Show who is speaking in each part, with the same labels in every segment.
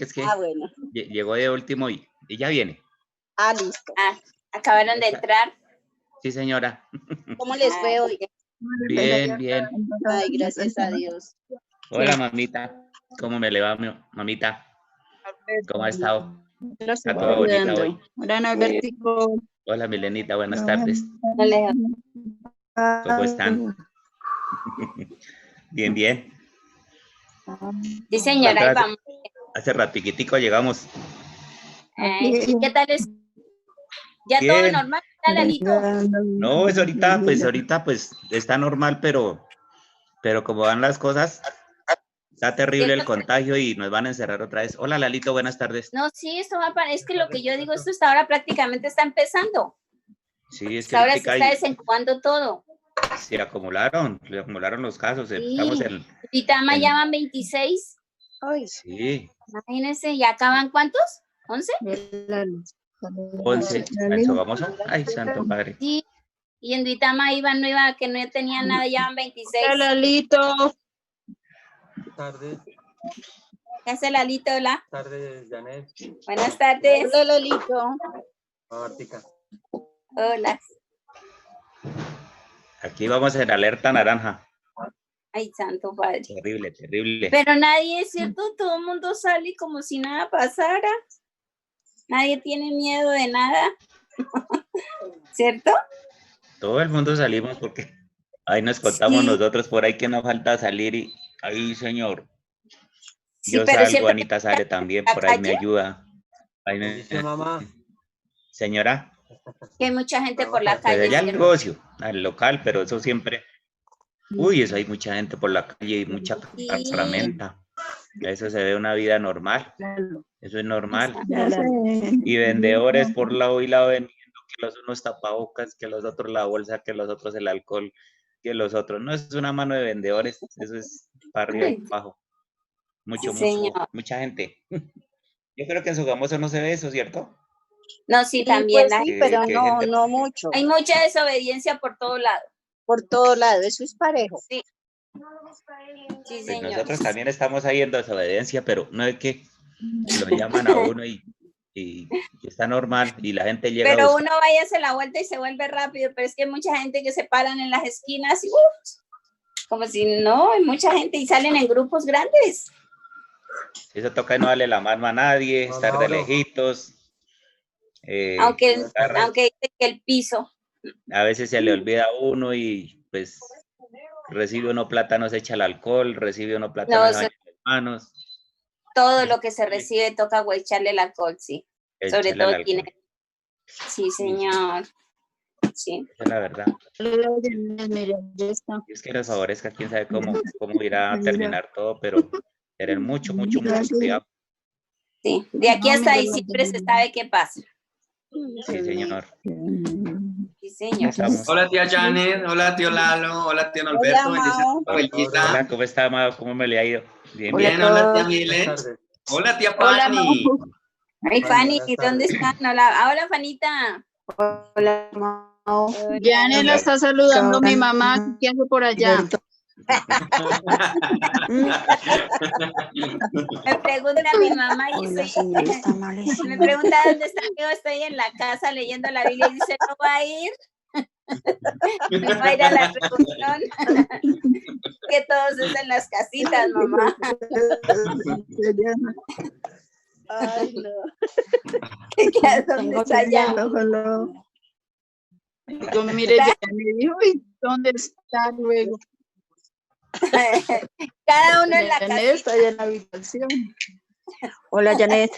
Speaker 1: que es que
Speaker 2: Bueno.
Speaker 1: llegó de último y ya viene.
Speaker 2: Listo.
Speaker 3: Acabaron de entrar.
Speaker 1: Sí, señora.
Speaker 2: ¿Cómo les fue hoy?
Speaker 1: Bien, bien.
Speaker 2: Ay, gracias a Dios.
Speaker 1: Hola, mamita. ¿Cómo me le va, mamita? ¿Cómo ha estado? Está toda bonita hoy.
Speaker 4: Hola, Norbertico.
Speaker 1: Hola, Milenita. Buenas tardes.
Speaker 3: Hola.
Speaker 1: ¿Cómo están? Bien, bien.
Speaker 3: Sí, señora. Ahí vamos.
Speaker 1: Hace ratiquitico llegamos.
Speaker 3: ¿Y qué tal es? ¿Ya
Speaker 1: Bien.
Speaker 3: todo normal? ¿Está Lalito?
Speaker 1: No, es ahorita pues está normal, pero como van las cosas, está terrible el contagio y nos van a encerrar otra vez. Hola, Lalito, buenas tardes.
Speaker 3: No, sí, esto va para, es que lo que yo digo, esto hasta ahora prácticamente está empezando.
Speaker 1: Sí, es que
Speaker 3: ahora se está desencubando todo.
Speaker 1: Se acumularon los casos.
Speaker 3: Sí.
Speaker 1: Estamos en
Speaker 3: Vitama ya van 26.
Speaker 2: Ay,
Speaker 1: sí.
Speaker 3: Imagínense, ¿ya acaban cuántos? ¿11?
Speaker 1: 11. ¿Santo famoso? Ay, santo padre.
Speaker 3: Sí. Y en Duitama iban, que no tenían nada, ya van 26.
Speaker 4: Hola, Lalito.
Speaker 5: Buenas tardes.
Speaker 3: ¿Qué hace Lalito? Hola.
Speaker 5: Buenas tardes, Janet.
Speaker 3: Buenas tardes.
Speaker 2: hola, Lalito.
Speaker 5: Martica.
Speaker 3: Hola.
Speaker 1: Aquí vamos en alerta naranja.
Speaker 3: Ay, santo padre.
Speaker 1: Terrible, terrible.
Speaker 3: Pero nadie, es cierto, todo el mundo sale como si nada pasara. Nadie tiene miedo de nada. ¿Cierto?
Speaker 1: Todo el mundo salimos porque ahí nos contamos
Speaker 3: Sí.
Speaker 1: nosotros por ahí que nos falta salir y ahí, señor.
Speaker 3: Sí,
Speaker 1: Yo
Speaker 3: pero
Speaker 1: salgo, Anita sale también, por ahí me ayuda. Ahí me...
Speaker 5: Mamá.
Speaker 1: Señora.
Speaker 3: Que hay mucha gente por la
Speaker 1: Pues
Speaker 3: calle.
Speaker 1: allá al negocio, al local, pero eso siempre. Uy, eso hay mucha gente por la calle y mucha herramienta. Eso se ve una vida normal. Eso es normal. Y vendedores por lado y lado vendiendo, que los unos tapabocas, que los otros la bolsa, que los otros el alcohol, que los otros. No, eso es una mano de vendedores. Eso es para arriba y para abajo. Mucha gente. Yo creo que en Sogamoso no se ve eso, ¿cierto?
Speaker 3: No, sí, también
Speaker 2: pues, sí, pero no mucho.
Speaker 3: Hay mucha desobediencia por todo lado.
Speaker 2: Por todo lado, eso es parejo.
Speaker 3: Sí. Sí,
Speaker 1: Pues
Speaker 3: señor.
Speaker 1: nosotros también estamos ahí en desobediencia, pero no es que lo llaman a uno y está normal y la gente llega
Speaker 3: pero
Speaker 1: a buscar.
Speaker 3: uno vaya a hacer la vuelta y se vuelve rápido, pero es que hay mucha gente que se paran en las esquinas y como si no, hay mucha gente y salen en grupos grandes.
Speaker 1: Eso toca no darle la mano a nadie, estar de lejitos.
Speaker 3: Aunque dice que el piso.
Speaker 1: A veces se le olvida a uno y pues recibe uno plata, no se echa el alcohol, recibe uno plata, no se baña las manos.
Speaker 3: Todo lo que se recibe toca echarle el alcohol, sí. Sobre todo el dinero. Sí, señor. Sí.
Speaker 1: Esa es la verdad. Es que les favorezca, quién sabe cómo irá a terminar todo, pero tener mucho cuidado.
Speaker 3: Sí, de aquí hasta diciembre se sabe qué pasa.
Speaker 1: Sí, señor.
Speaker 3: Sí, señor.
Speaker 5: Hola, tía Janet. Hola, tío Lalo. Hola, tío Norberto.
Speaker 1: Hola, ¿cómo está, Amado? ¿Cómo me le ha ido?
Speaker 5: Bien, bien. Hola, tía Mile. Hola, tía Fanny.
Speaker 3: Ay, Fanny, ¿dónde están? Hola, Fanita.
Speaker 4: Hola, Janet la está saludando mi mamá. ¿Qué hace por allá?
Speaker 3: Me pregunta mi mamá y me pregunta dónde está. Yo estoy en la casa leyendo la Biblia y dice, ¿no va a ir? ¿No va a ir a la reunión? Que todos es en las casitas, mamá.
Speaker 2: Ay, no.
Speaker 3: ¿Dónde está allá?
Speaker 4: Yo mire, ya me dijo, ¿y dónde está luego?
Speaker 3: Cada uno en la
Speaker 4: Janet
Speaker 3: casita.
Speaker 4: está allá en la habitación. Hola, Janet.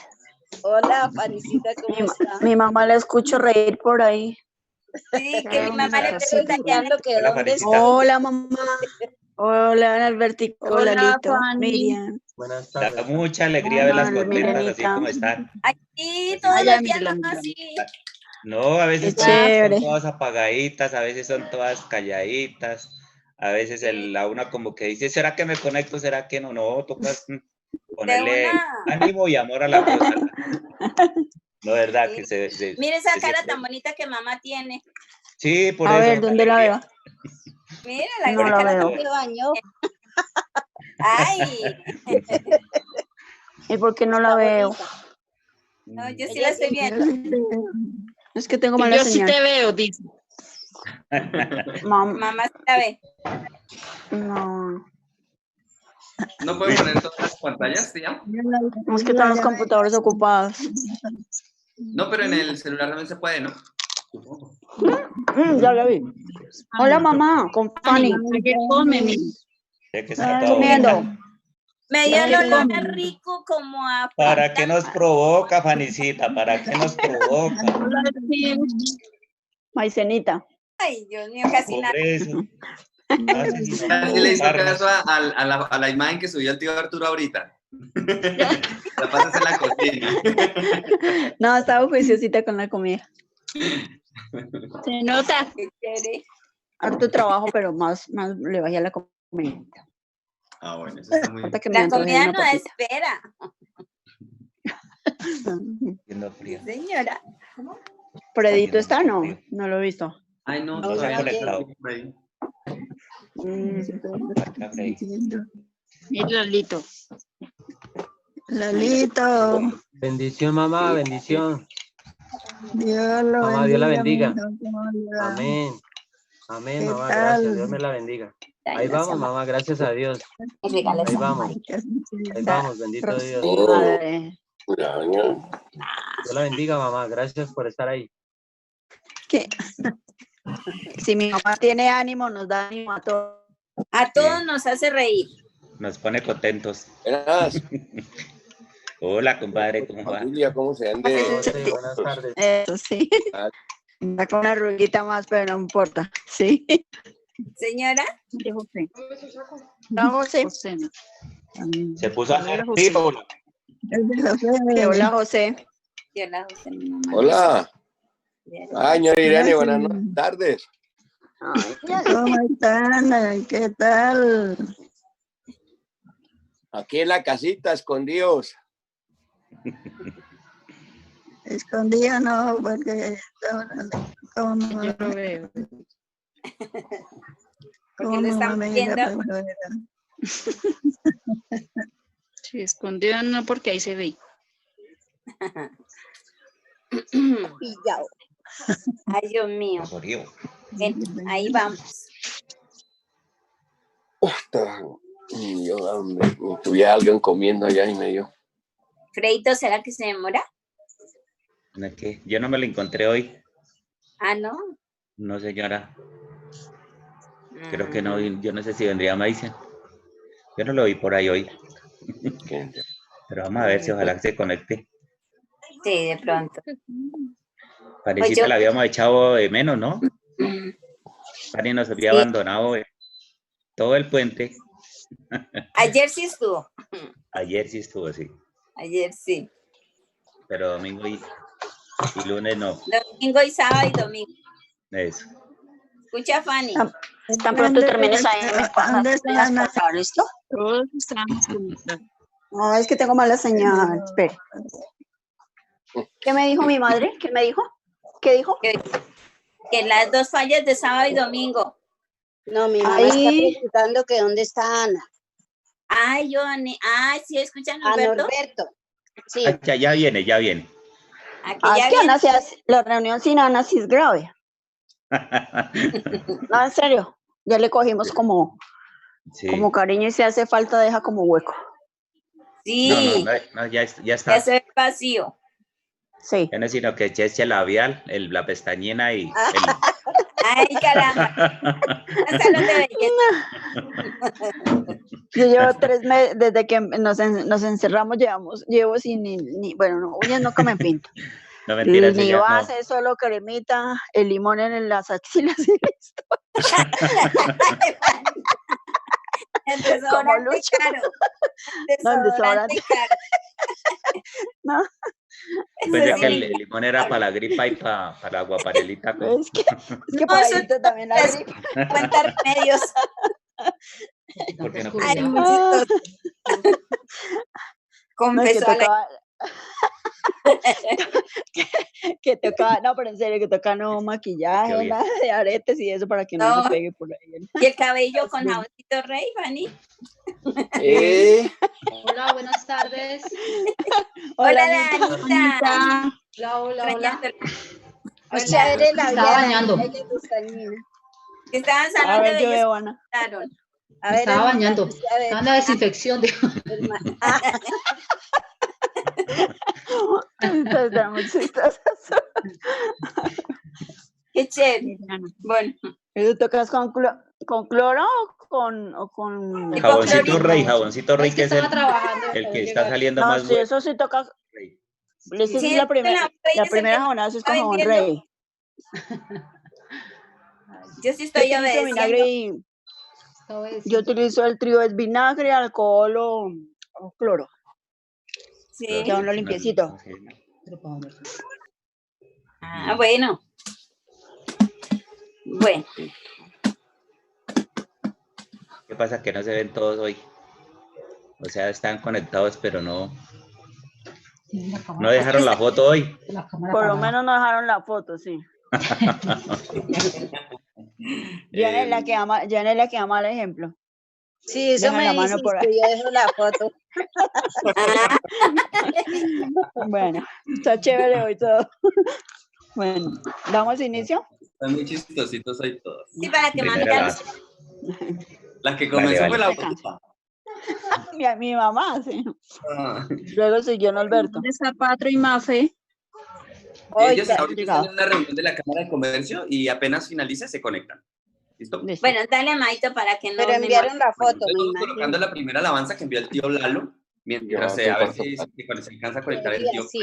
Speaker 2: Hola, Fanicita, ¿cómo está?
Speaker 4: Mi mamá la escucho reír por ahí.
Speaker 3: Sí, que mi mamá le pregunta
Speaker 1: Hola, Fanicita.
Speaker 4: Hola, mamá. Hola, Albertico. Hola, Lito.
Speaker 5: Miriam. Buenas tardes.
Speaker 1: Da mucha alegría ver las contentas así como están.
Speaker 3: Aquí todos los días nomás así.
Speaker 1: No, a veces son todas apagaditas, a veces son todas calladitas, a veces la una como que dice, ¿será que me conecto? ¿Será que no? No, tocas ponerle ánimo y amor a la cosa. No, verdad,
Speaker 3: sí.
Speaker 1: que se
Speaker 3: mire esa cara tan bonita que mamá tiene.
Speaker 1: Sí, por
Speaker 4: a
Speaker 1: eso.
Speaker 4: A ver, ¿dónde la veo?
Speaker 3: Mira,
Speaker 4: no
Speaker 3: cara
Speaker 4: veo.
Speaker 3: tan bañó. Ay.
Speaker 6: ¿Y por qué no la veo?
Speaker 3: No, yo sí la estoy viendo.
Speaker 6: Es que tengo mala
Speaker 4: Yo sí
Speaker 6: señal.
Speaker 4: te veo, dice.
Speaker 3: Mamá sí la ve.
Speaker 6: No,
Speaker 5: ¿No pueden poner todas las pantallas, tía?
Speaker 6: es que están los computadores ocupados.
Speaker 5: No, pero en el celular también se puede, ¿no? Supongo.
Speaker 6: Ya la vi. Hola, mamá, con Fanny.
Speaker 4: ¿Qué come, mi?
Speaker 1: Sé que está todo
Speaker 6: Comiendo.
Speaker 1: bonita.
Speaker 3: Me dio el olor rico como a
Speaker 1: ¿Para qué nos provoca, Fanicita? ¿Para qué nos provoca?
Speaker 6: Maicenita.
Speaker 3: Ay, Dios mío, casi nada.
Speaker 1: Por eso.
Speaker 5: Casi le hizo caso a la imagen que subió el tío Arturo ahorita. La pasas en la cocina.
Speaker 6: No, estaba juiciosita con la comida.
Speaker 4: Se nota.
Speaker 3: ¿Qué quiere?
Speaker 6: Harto trabajo, pero más le bajé a la comida.
Speaker 5: Ah, bueno, eso está muy bien.
Speaker 6: Ahorita que me
Speaker 3: La
Speaker 6: antojé de
Speaker 3: comida
Speaker 6: una
Speaker 3: no
Speaker 6: papita.
Speaker 3: espera.
Speaker 1: Haciendo frío.
Speaker 3: Señora.
Speaker 6: Fredito está, no lo he visto.
Speaker 5: Ay, no,
Speaker 1: No se ha
Speaker 5: todavía
Speaker 1: conectado.
Speaker 5: por ahí.
Speaker 1: Marca Frey.
Speaker 4: Y Lalito.
Speaker 7: Lalito,
Speaker 8: Bendición, mamá, bendición.
Speaker 7: Dios lo
Speaker 8: Mamá, Dios la bendiga.
Speaker 7: mijo, ¿cómo le va?
Speaker 8: Amén. Amén,
Speaker 7: ¿Qué
Speaker 8: mamá,
Speaker 7: tal?
Speaker 8: gracias. Dios me la bendiga. Ahí vamos, mamá, gracias a Dios. Ahí vamos. Ahí vamos, bendito Dios.
Speaker 6: Madre.
Speaker 8: Dios la bendiga, mamá. Gracias por estar ahí.
Speaker 6: ¿Qué? Si mi mamá tiene ánimo, nos da ánimo a todos.
Speaker 3: A todos nos hace reír.
Speaker 1: Nos pone contentos.
Speaker 9: Buenas,
Speaker 1: Hola, compadre, ¿cómo va?
Speaker 9: familia, ¿cómo se ande?
Speaker 8: José, buenas tardes.
Speaker 6: Eso sí. Da con una ruguita más, pero no importa. Sí.
Speaker 3: Señora.
Speaker 4: De José.
Speaker 6: No, José.
Speaker 4: José.
Speaker 1: Se puso a hacer
Speaker 4: Hola, José.
Speaker 1: frío.
Speaker 6: Que hola, José.
Speaker 3: Yo la José, mi mamá.
Speaker 9: Hola. Ay, señora Irene, buenas tardes.
Speaker 6: Ay,
Speaker 7: ¿Cómo están? ¿Qué tal?
Speaker 9: Aquí en la casita, escondidos.
Speaker 7: Escondido no, porque ¿cómo
Speaker 4: Yo lo veo.
Speaker 3: Porque lo estamos viendo.
Speaker 4: Sí, escondido no, porque ahí se ve.
Speaker 3: Pillado. Ay, Dios mío.
Speaker 1: Frío.
Speaker 3: Ven, ahí vamos.
Speaker 9: Yo, hombre, tuviera alguien comiendo allá y me dio.
Speaker 3: Freito, ¿será que se demora?
Speaker 1: ¿No es que? Yo no me lo encontré hoy.
Speaker 3: Ah, no.
Speaker 1: No, señora. Creo que no. Yo no sé si vendría Maicen. Yo no lo vi por ahí hoy. Pero vamos a ver si ojalá que se conecte.
Speaker 3: Sí, de pronto.
Speaker 1: Parecita
Speaker 3: Pues yo-
Speaker 1: la habíamos echado de menos, ¿no? Pani nos había
Speaker 3: Sí.
Speaker 1: abandonado todo el puente.
Speaker 3: Ayer sí estuvo.
Speaker 1: Ayer sí estuvo así.
Speaker 3: Ayer sí.
Speaker 1: Pero domingo y lunes no.
Speaker 3: Domingo y sábado y domingo.
Speaker 1: Eso.
Speaker 3: Escucha, Fanny.
Speaker 6: Tan pronto termines ahí, me
Speaker 7: ¿Dónde están?
Speaker 6: pasar, ¿listo?
Speaker 4: Todos estamos juntos.
Speaker 6: No, es que tengo mala señal. Espere. ¿Qué me dijo mi madre? ¿Qué me dijo? ¿Qué dijo?
Speaker 3: Que las dos fallas de sábado y domingo.
Speaker 2: No, mi mamá
Speaker 6: Ahí.
Speaker 2: está preguntando que dónde está Ana.
Speaker 3: Ay, Johnny. Ay, sí, escuchan,
Speaker 2: A
Speaker 3: Norberto.
Speaker 2: Norberto. Sí.
Speaker 1: Ah, ya viene, ya viene.
Speaker 3: Aquí
Speaker 6: Ah,
Speaker 3: ya
Speaker 6: es que
Speaker 3: viene.
Speaker 6: Ana se hace- la reunión sin Ana sí es grave. No, en serio. Ya le cogimos como
Speaker 1: Sí.
Speaker 6: cariño y si hace falta deja como hueco.
Speaker 3: Sí,
Speaker 1: No, ya
Speaker 3: ya
Speaker 1: está.
Speaker 3: se ve vacío.
Speaker 6: Sí.
Speaker 1: Ya no es sino que eche el labial, la pestañina y
Speaker 3: Ay, caramba. Un salón de belleza.
Speaker 6: Yo llevo 3 meses, desde que nos encerramos, llevo sin bueno, no, uñas nunca me pinto.
Speaker 1: no mentiras,
Speaker 6: Ni
Speaker 1: ella no.
Speaker 6: base, solo cremita, el limón en las axilas y listo.
Speaker 3: El
Speaker 6: Como
Speaker 3: desodorante
Speaker 6: Lucho.
Speaker 3: caro.
Speaker 6: No, el
Speaker 3: Desodorante caro.
Speaker 6: No.
Speaker 1: Pensé
Speaker 3: Eso
Speaker 1: que
Speaker 3: sí.
Speaker 1: el limón era para la gripa y para la guaparelita.
Speaker 6: Es que
Speaker 3: No,
Speaker 6: por
Speaker 3: eso
Speaker 6: ahí también la
Speaker 3: es-
Speaker 6: gripe.
Speaker 3: Cuenta remedios.
Speaker 1: ¿Por qué no?
Speaker 3: Ay, muy
Speaker 6: Ah.
Speaker 3: chistoso.
Speaker 6: No, es que
Speaker 3: Confesó a la...
Speaker 6: tocaba, Que toca, no, pero en serio, que toca no maquillaje, nada de aretes y eso para que no se pegue por ahí.
Speaker 3: Y el cabello con jaboncito Rey, Fanny.
Speaker 10: Hola, buenas tardes.
Speaker 3: Hola, Danita.
Speaker 10: Hola.
Speaker 2: Pues chévere la vida.
Speaker 10: bañando.
Speaker 3: Que estaban
Speaker 6: A
Speaker 3: saludando
Speaker 6: ver, yo
Speaker 3: de
Speaker 6: veo, Ana.
Speaker 10: Me estaba bañando. Anda desinfección.
Speaker 3: Qué chévere. Bueno.
Speaker 6: ¿Tú tocas con cloro o con
Speaker 1: Jaboncito Rey, que es el que está saliendo
Speaker 6: no,
Speaker 1: más
Speaker 6: sí,
Speaker 1: bueno.
Speaker 6: eso sí toca.
Speaker 1: Sí.
Speaker 6: Sí, la primera jabonada es con jabón Rey.
Speaker 3: Yo sí estoy
Speaker 6: obedeciendo. Yo utilizo el trío, es vinagre, alcohol o cloro.
Speaker 3: Sí.
Speaker 6: Queda uno limpiecito.
Speaker 3: Ah, bueno. Bueno.
Speaker 1: ¿Qué pasa? Que no se ven todos hoy. O sea, están conectados, pero no dejaron la foto hoy.
Speaker 6: Por lo menos no dejaron la foto, sí. Jan es la que ama el ejemplo.
Speaker 2: Sí, eso me dice que yo dejo la foto.
Speaker 6: Bueno, está chévere hoy todo. Bueno, ¿damos inicio?
Speaker 5: Están muy chistositos hoy todos.
Speaker 3: Sí, para que mami
Speaker 5: La que comenzó fue la otra.
Speaker 6: Mi mamá, sí. Luego siguió Norberto.
Speaker 4: Está Patro y Mafe.
Speaker 5: Ellos ahorita están en una reunión de la Cámara de Comercio y apenas finalice se conectan. ¿Listo?
Speaker 3: Bueno, dale a Maito para que no.
Speaker 2: Pero enviaron la foto.
Speaker 5: Estamos colocando la primera alabanza que envió el tío Lalo. Mientras a ver si se alcanza a conectar el tío.
Speaker 2: Sí.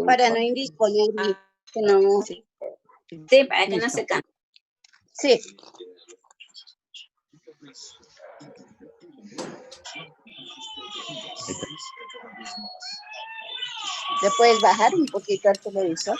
Speaker 2: Para no indisponer. Que no.
Speaker 3: Sí, para que no se canse.
Speaker 2: Sí. ¿Le puedes bajar un poquito al televisor?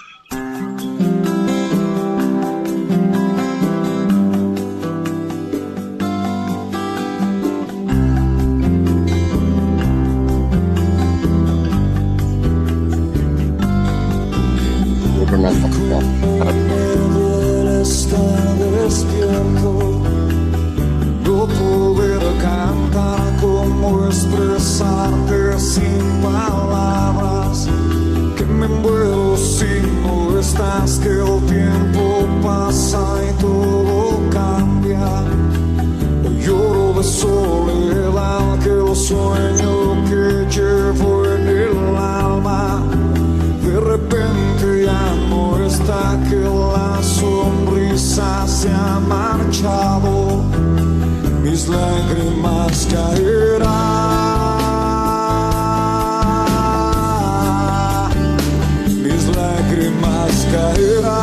Speaker 11: Estar despierto, no poder cantar, cómo expresarte sin palabras, que me envuelvo si no estás, que el tiempo pasa y todo cambia. Hoy lloro de soledad, que el sueño que llevo en el alma de repente ya no está, que la sonrisa se ha marchado, mis lágrimas caerán, mis lágrimas caerán.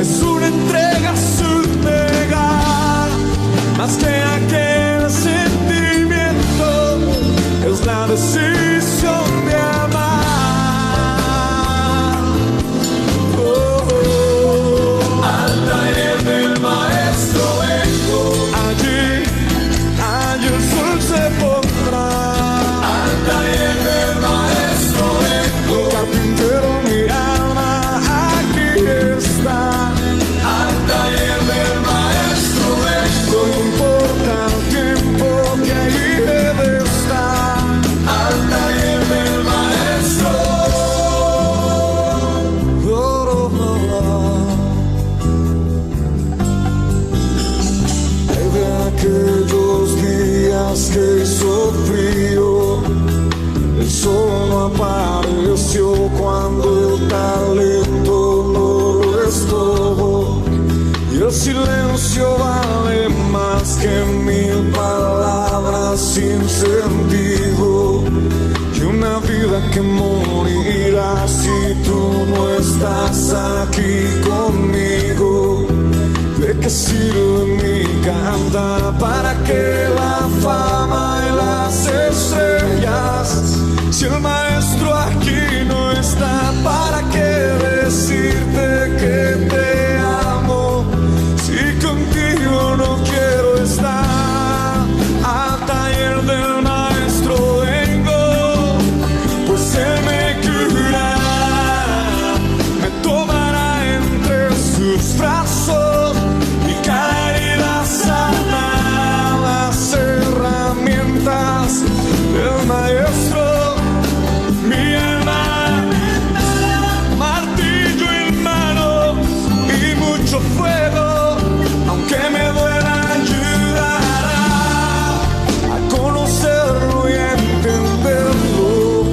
Speaker 11: Es una entrega sin negar, más que aquel sentimiento, es la decisión de amar. Al taller del maestro vengo, allí el sol se pondrá. Al taller del maestro vengo, carpintero mi alma, aquí está. Al taller del maestro vengo, no importa el tiempo que ahí debe estar. Al taller del maestro. Hay de aquellos días que hizo frío silencio vale más que 1000 palabras sin sentido. Y una vida que morirá si tú no estás aquí conmigo. ¿De qué sirve mi cantar? ¿Para qué la fama y las estrellas? Si el maestro aquí no está, ¿para qué decirte que te amo? Si contigo no quiero estar. Al taller del maestro vengo, pues él me curará, me tomará entre sus brazos y cada herida sana. Las herramientas del maestro, mi alma, martillo en mano y mucho fuego, aunque me duela, ayudará a conocerlo y a entenderlo,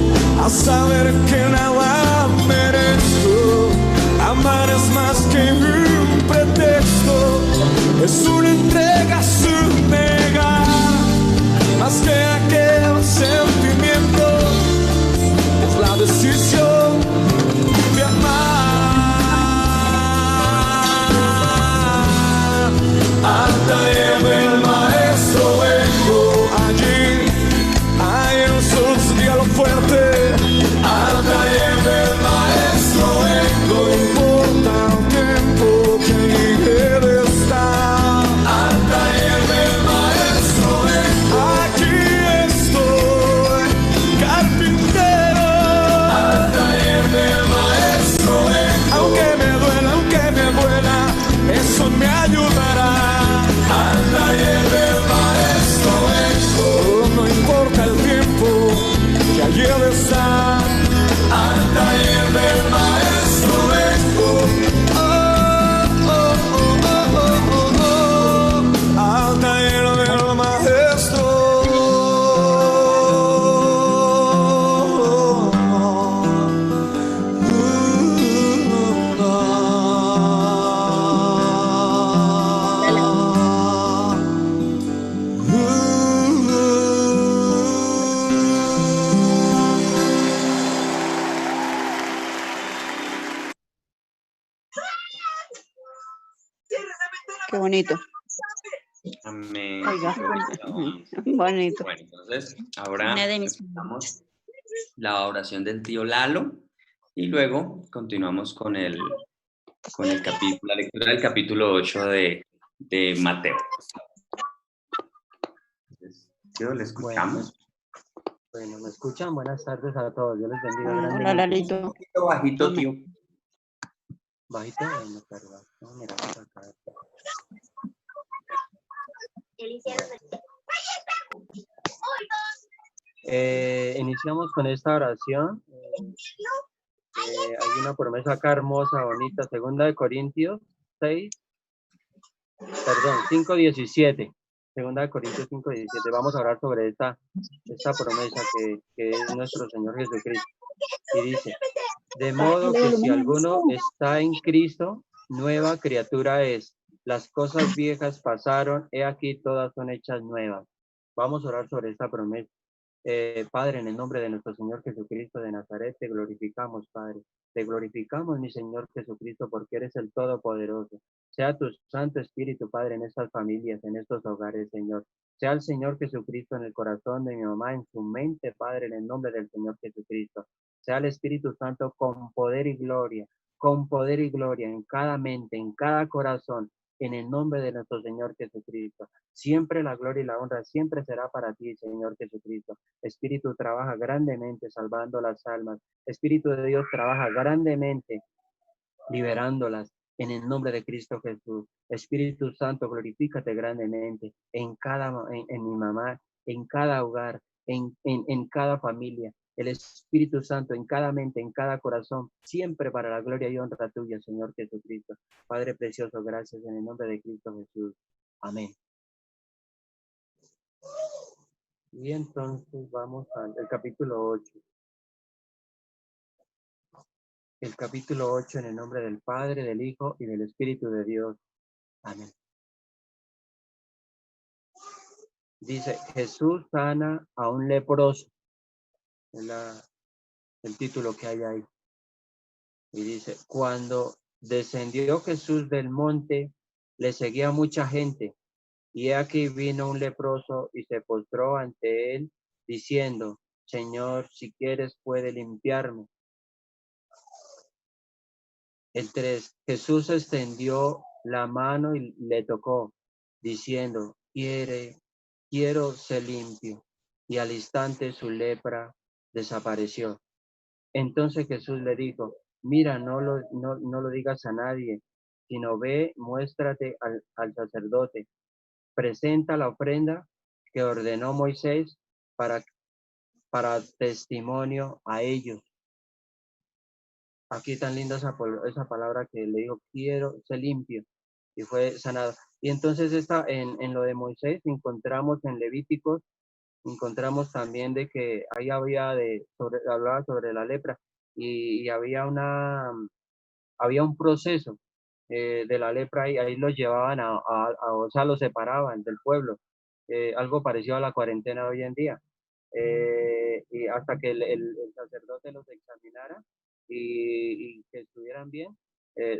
Speaker 11: a saber que nada merezco. Amar es más que un pretexto, es una entrega sin negar, más que aquel sentimiento, es la decisión de amar. Al taller del maestro vengo, allí hay el sol, dígalo fuerte. Al taller del maestro vengo, no importa el tiempo que llegue de estar. Al taller del maestro vengo, aquí estoy, carpintero. Al taller del maestro vengo, aunque me duela, eso me ayudará. Al taller del maestro vengo, no importa el tiempo que allí he de estar. Al taller del maestro vengo, oh, oh, oh, oh, oh, oh. Al taller del maestro.
Speaker 6: Qué bonito.
Speaker 5: Amén.
Speaker 6: Oiga, bonito.
Speaker 5: Bueno, entonces ahora
Speaker 3: Una de mis
Speaker 5: empezamos la oración del tío Lalo y luego continuamos con el capítulo, la lectura del capítulo 8 de Mateo. Entonces, tío, ¿le escuchamos?
Speaker 8: Bueno, ¿me escuchan? Buenas tardes a todos. Dios les bendiga
Speaker 6: Hola,
Speaker 8: grandemente.
Speaker 6: Lalito.
Speaker 5: Un poquito bajito, tío.
Speaker 8: Bajito, no, perdón. No, mira, acá. Iniciamos con esta oración. Hay una promesa acá hermosa, bonita. 2 Corintios 5:17. 2 Corintios 5:17. Vamos a hablar sobre esta promesa que es nuestro Señor Jesucristo. Y dice, de modo que si alguno está en Cristo, nueva criatura es. Las cosas viejas pasaron, he aquí todas son hechas nuevas. Vamos a orar sobre esta promesa. Padre, en el nombre de nuestro Señor Jesucristo de Nazaret, te glorificamos, Padre. Te glorificamos, mi Señor Jesucristo, porque eres el Todopoderoso. Sea tu Santo Espíritu, Padre, en estas familias, en estos hogares, Señor. Sea el Señor Jesucristo en el corazón de mi mamá, en su mente, Padre, en el nombre del Señor Jesucristo. Sea el Espíritu Santo con poder y gloria en cada mente, en cada corazón, en el nombre de nuestro Señor Jesucristo. Siempre la gloria y la honra siempre será para ti, Señor Jesucristo. Espíritu trabaja grandemente salvando las almas. Espíritu de Dios trabaja grandemente liberándolas en el nombre de Cristo Jesús. Espíritu Santo, glorifícate grandemente en mi mamá, en cada hogar, en cada familia. El Espíritu Santo en cada mente, en cada corazón, siempre para la gloria y honra tuya, Señor Jesucristo. Padre precioso, gracias en el nombre de Cristo Jesús. Amén. Y entonces vamos al capítulo 8. El capítulo 8 en el nombre del Padre, del Hijo y del Espíritu de Dios. Amén. Dice, Jesús sana a un leproso. Es el título que hay ahí. Y dice, cuando descendió Jesús del monte, le seguía mucha gente. Y aquí vino un leproso y se postró ante él, diciendo, Señor, si quieres, puede limpiarme. El 3, Jesús extendió la mano y le tocó, diciendo, quiero ser limpio. Y al instante su lepra desapareció. Entonces Jesús le dijo, mira, no lo digas a nadie, sino ve, muéstrate al sacerdote, presenta la ofrenda que ordenó Moisés para testimonio a ellos. Aquí tan linda esa palabra que le dijo, quiero ser limpio, y fue sanado. Y entonces en lo de Moisés encontramos en Levíticos, encontramos también de que ahí hablaba sobre la lepra, y había un proceso de la lepra, y ahí los llevaban o sea, los separaban del pueblo, algo parecido a la cuarentena hoy en día. Y hasta que el sacerdote los examinara y que estuvieran bien.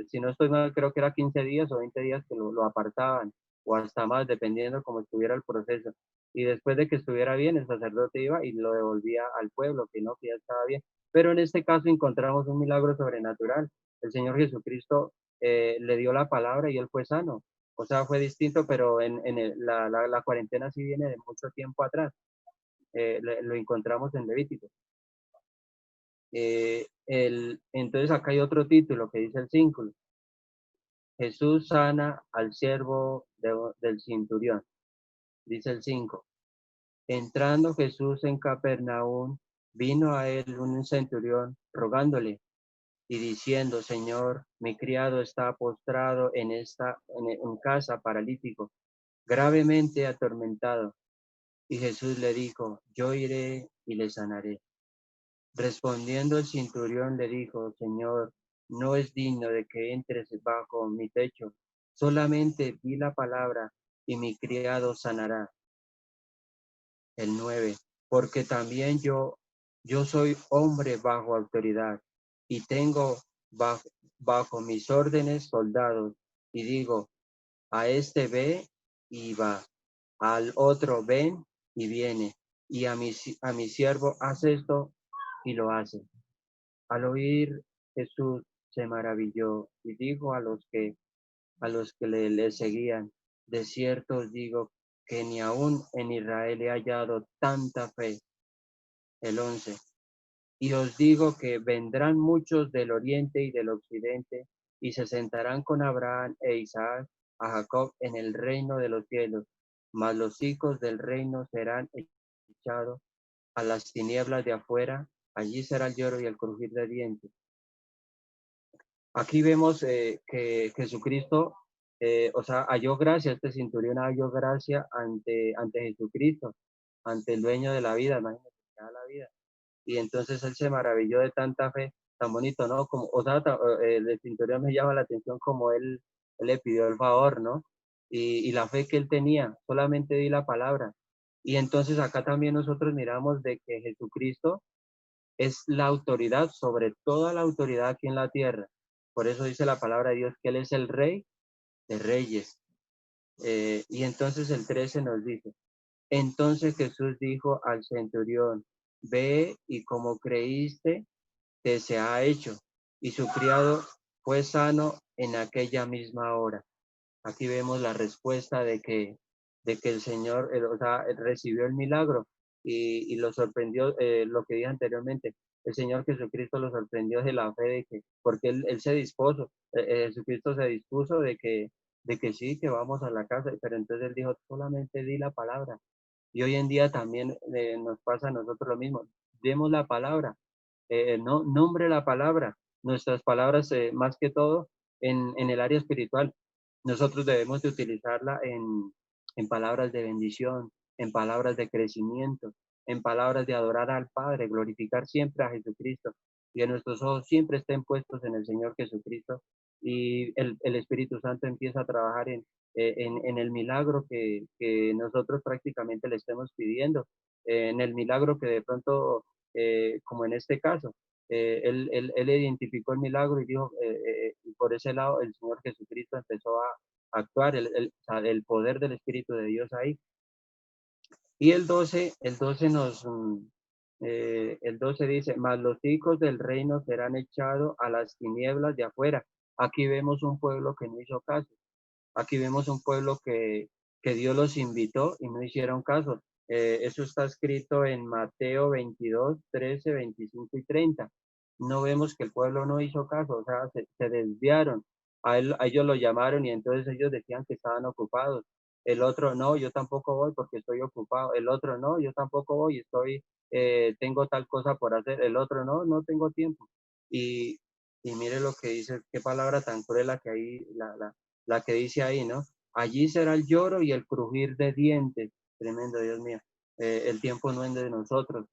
Speaker 8: Si no estoy mal, creo que era 15 días o 20 días que lo apartaban, o hasta más, dependiendo cómo estuviera el proceso. Y después de que estuviera bien, el sacerdote iba y lo devolvía al pueblo, que ya estaba bien. Pero en este caso encontramos un milagro sobrenatural. El Señor Jesucristo le dio la palabra y él fue sano. O sea, fue distinto, pero la cuarentena sí viene de mucho tiempo atrás. Lo encontramos en Levítico. Entonces acá hay otro título que dice el 5. Jesús sana al siervo del centurión. Dice el 5. Entrando Jesús en Capernaum, vino a él un centurión rogándole y diciendo, Señor, mi criado está postrado en casa paralítico, gravemente atormentado. Y Jesús le dijo, yo iré y le sanaré. Respondiendo el centurión le dijo, Señor, no es digno de que entres bajo mi techo, solamente di la palabra y mi criado sanará. El 9, porque también yo soy hombre bajo autoridad y tengo bajo mis órdenes soldados, y digo, a este ve y va, al otro ven y viene, y a mi siervo haz esto y lo hace. Al oír Jesús se maravilló y dijo a los que le seguían, de cierto os digo que ni aún en Israel he hallado tanta fe. El 11. Y os digo que vendrán muchos del oriente y del occidente y se sentarán con Abraham e Isaac a Jacob en el reino de los cielos, mas los hijos del reino serán echados a las tinieblas de afuera, allí será el lloro y el crujir de dientes. Aquí vemos que Jesucristo, o sea, halló gracia, este centurión halló gracia ante Jesucristo, ante el dueño de la vida, imagínate, que da la vida. Y entonces él se maravilló de tanta fe, tan bonito, ¿no? Como, o sea, el centurión me llama la atención como él le pidió el favor, ¿no? Y la fe que él tenía, solamente di la palabra. Y entonces acá también nosotros miramos de que Jesucristo es la autoridad sobre toda la autoridad aquí en la tierra. Por eso dice la palabra de Dios que Él es el Rey de Reyes. Y entonces el 13 nos dice, entonces Jesús dijo al centurión, ve y como creíste, te se ha hecho. Y su criado fue sano en aquella misma hora. Aquí vemos la respuesta de que el Señor, o sea, recibió el milagro y lo sorprendió, lo que dije anteriormente. El Señor Jesucristo lo sorprendió de la fe de que, porque él se dispuso, Jesucristo se dispuso de que sí, que vamos a la casa, pero entonces él dijo, solamente di la palabra. Y hoy en día también nos pasa a nosotros lo mismo, demos la palabra, no, nombre la palabra, nuestras palabras más que todo en el área espiritual. Nosotros debemos de utilizarla en palabras de bendición, en palabras de crecimiento, en palabras de adorar al Padre, glorificar siempre a Jesucristo, y que nuestros ojos siempre estén puestos en el Señor Jesucristo, y el Espíritu Santo empieza a trabajar en el milagro que nosotros prácticamente le estemos pidiendo, en el milagro que de pronto, como en este caso, él identificó el milagro y dijo, y por ese lado el Señor Jesucristo empezó a actuar, o sea, el poder del Espíritu de Dios ahí. Y el 12 el 12 dice, mas los hijos del reino serán echados a las tinieblas de afuera. Aquí vemos un pueblo que no hizo caso. Aquí vemos un pueblo que Dios los invitó y no hicieron caso. Eso está escrito en Mateo 22, 13, 25 y 30. No vemos que el pueblo no hizo caso, o sea, se desviaron. A ellos lo llamaron y entonces ellos decían que estaban ocupados. El otro, no, yo tampoco voy porque estoy ocupado. El otro, no, yo tampoco voy, tengo tal cosa por hacer. El otro, no, no tengo tiempo. Y, y mire lo que dice, qué palabra tan cruel la que ahí, la que dice ahí, ¿no? Allí será el lloro y el crujir de dientes. Tremendo, Dios mío. El tiempo no es de nosotros,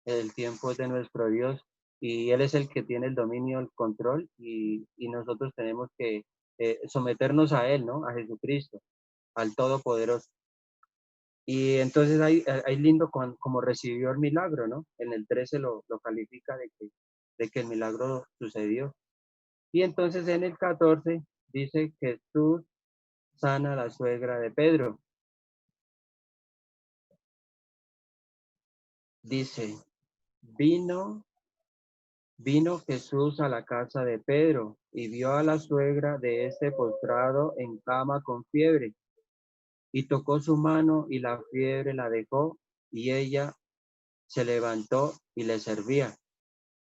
Speaker 8: el tiempo es de nuestro Dios y Él es el que tiene el dominio, el control y nosotros tenemos que someternos a Él, ¿no? A Jesucristo, al Todopoderoso. Y entonces hay lindo como recibió el milagro, ¿no? En el 13 lo califica de que el milagro sucedió. Y entonces en el 14 dice que Jesús sana a la suegra de Pedro. Dice, vino Jesús a la casa de Pedro y vio a la suegra de este postrado en cama con fiebre y tocó su mano y la fiebre la dejó y ella se levantó y le servía.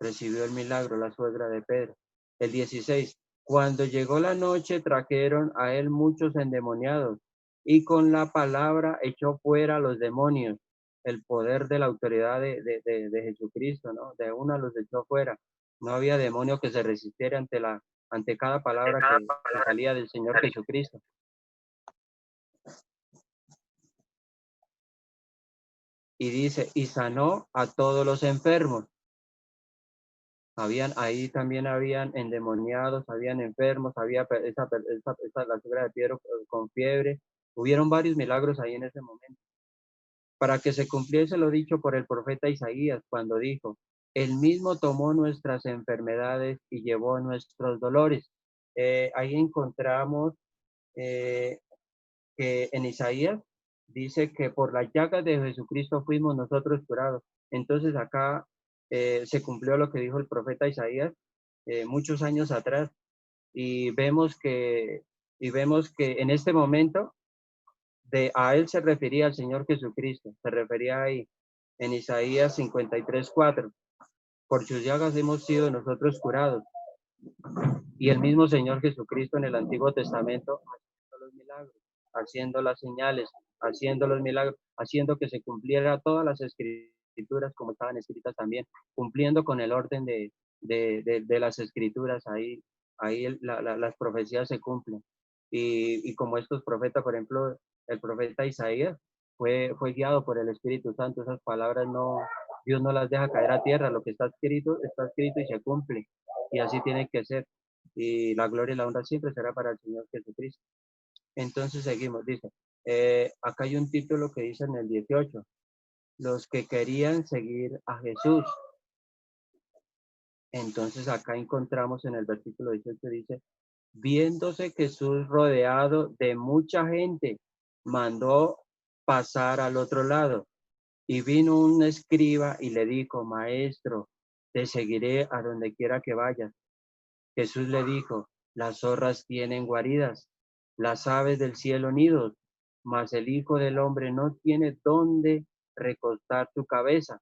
Speaker 8: Recibió el milagro la suegra de Pedro. El 16. Cuando llegó la noche trajeron a él muchos endemoniados y con la palabra echó fuera a los demonios. El poder de la autoridad de Jesucristo, ¿no? De una los echó fuera. No había demonio que se resistiera ante cada palabra que salía del Señor Jesucristo. Y dice, y sanó a todos los enfermos. Ahí también habían endemoniados, habían enfermos, había la suegra de Pedro con fiebre. Hubieron varios milagros ahí en ese momento. Para que se cumpliese lo dicho por el profeta Isaías cuando dijo, él mismo tomó nuestras enfermedades y llevó nuestros dolores. Ahí encontramos que en Isaías dice que por las llagas de Jesucristo fuimos nosotros curados. Entonces acá se cumplió lo que dijo el profeta Isaías muchos años atrás y vemos que en este momento a él se refería al Señor Jesucristo, se refería ahí en Isaías 53:4. Por sus llagas hemos sido nosotros curados. Y el mismo Señor Jesucristo en el Antiguo Testamento haciendo los milagros, haciendo las señales, haciendo los milagros, haciendo que se cumpliera todas las escrituras como estaban escritas también, cumpliendo con el orden de las escrituras, ahí las profecías se cumplen. Y como estos profetas, por ejemplo, el profeta Isaías fue guiado por el Espíritu Santo, esas palabras Dios no las deja caer a tierra, lo que está escrito y se cumple, y así tiene que ser. Y la gloria y la honra siempre será para el Señor Jesucristo. Entonces seguimos, dice, acá hay un título que dice en el 18, los que querían seguir a Jesús. Entonces acá encontramos en el versículo 18, dice, viéndose Jesús rodeado de mucha gente, mandó pasar al otro lado. Y vino un escriba y le dijo, maestro, te seguiré a donde quiera que vayas. Jesús le dijo, las zorras tienen guaridas, las aves del cielo nidos, mas el Hijo del Hombre no tiene dónde recostar su cabeza.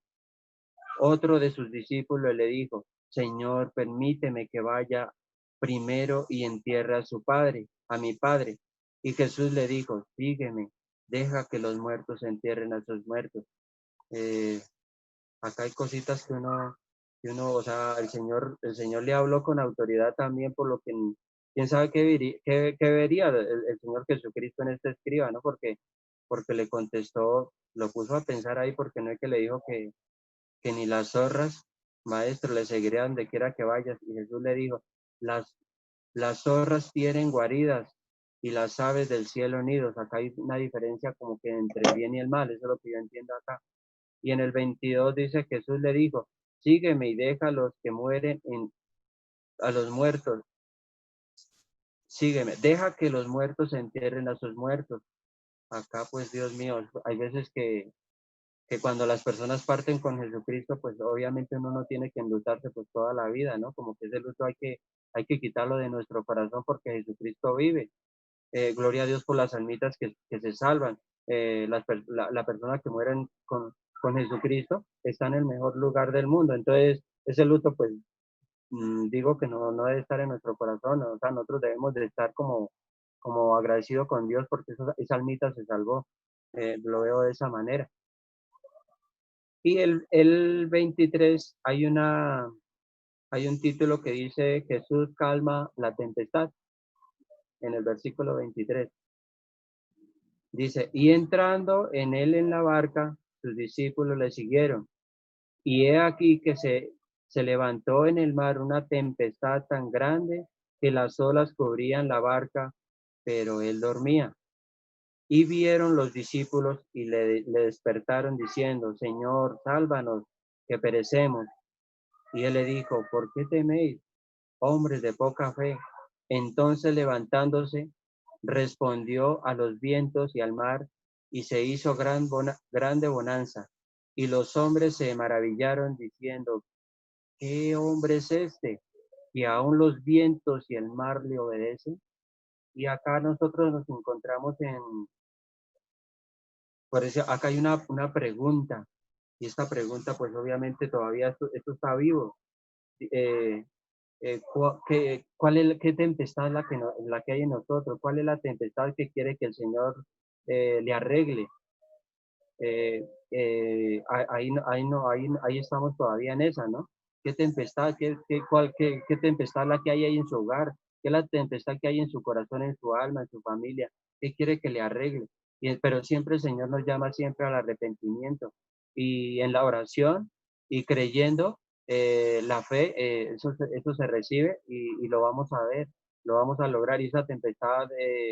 Speaker 8: Otro de sus discípulos le dijo, Señor, permíteme que vaya primero y entierre a mi padre. Y Jesús le dijo, sígueme, deja que los muertos entierren a sus muertos. Acá hay cositas que uno, o sea, el Señor le habló con autoridad también, por lo que quién sabe qué vería el Señor Jesucristo en este escriba, ¿no? Porque le contestó, lo puso a pensar ahí, porque no es que le dijo que ni las zorras, maestro, le seguiré a donde quiera que vayas. Y Jesús le dijo, las Las zorras tienen guaridas y las aves del cielo nidos. Acá hay una diferencia como que entre el bien y el mal, eso es lo que yo entiendo acá. Y en el 22 dice, Jesús le dijo, sígueme y deja a los que mueren a los muertos. Sígueme, deja que los muertos entierren a sus muertos. Acá, pues, Dios mío, hay veces que cuando las personas parten con Jesucristo, pues obviamente uno no tiene que enlutarse pues toda la vida, ¿no? Como que ese luto hay que quitarlo de nuestro corazón porque Jesucristo vive. Gloria a Dios por las almitas que se salvan. La persona que muere con Jesucristo está en el mejor lugar del mundo. Entonces, ese luto, pues, digo que no debe estar en nuestro corazón. O sea, nosotros debemos de estar como agradecidos con Dios porque esa almita se salvó. Lo veo de esa manera. Y el 23 hay un título que dice Jesús calma la tempestad, en el versículo 23. Dice, y entrando en él en la barca, sus discípulos le siguieron. Y he aquí que se levantó en el mar una tempestad tan grande que las olas cubrían la barca, pero él dormía. Y vieron los discípulos y le despertaron diciendo, Señor, sálvanos, que perecemos. Y él le dijo, ¿por qué teméis, hombres de poca fe? Entonces levantándose, respondió a los vientos y al mar, y se hizo grande bonanza. Y los hombres se maravillaron diciendo, ¿qué hombre es este? Y aún los vientos y el mar le obedecen. Y acá nosotros nos encontramos por eso acá hay una pregunta, y esta pregunta pues obviamente todavía esto está vivo. ¿Qué tempestad es la que hay en nosotros? ¿Cuál es la tempestad que quiere que el Señor le arregle? Ahí estamos todavía en esa, ¿no? ¿Qué tempestad, qué tempestad es la que hay ahí en su hogar? ¿Qué es la tempestad que hay en su corazón, en su alma, en su familia? ¿Qué quiere que le arregle? Pero siempre el Señor nos llama siempre al arrepentimiento y en la oración y creyendo la fe, eso se recibe y lo vamos a ver, lo vamos a lograr y esa tempestad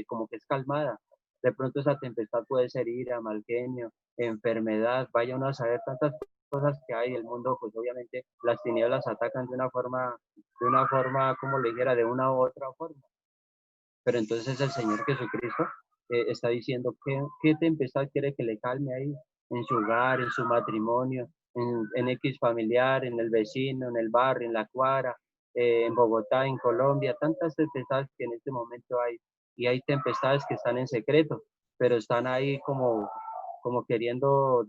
Speaker 8: como que es calmada. De pronto esa tempestad puede ser ira, mal genio, enfermedad, vaya uno a saber tantas cosas que hay. El mundo, pues obviamente las tinieblas atacan de una forma, como le dijera, de una u otra forma. Pero entonces el Señor Jesucristo está diciendo qué tempestad quiere que le calme ahí, en su hogar, en su matrimonio, en X familiar, en el vecino, en el barrio, en la cuadra, en Bogotá, en Colombia, tantas tempestades que en este momento hay. Y hay tempestades que están en secreto, pero están ahí como queriendo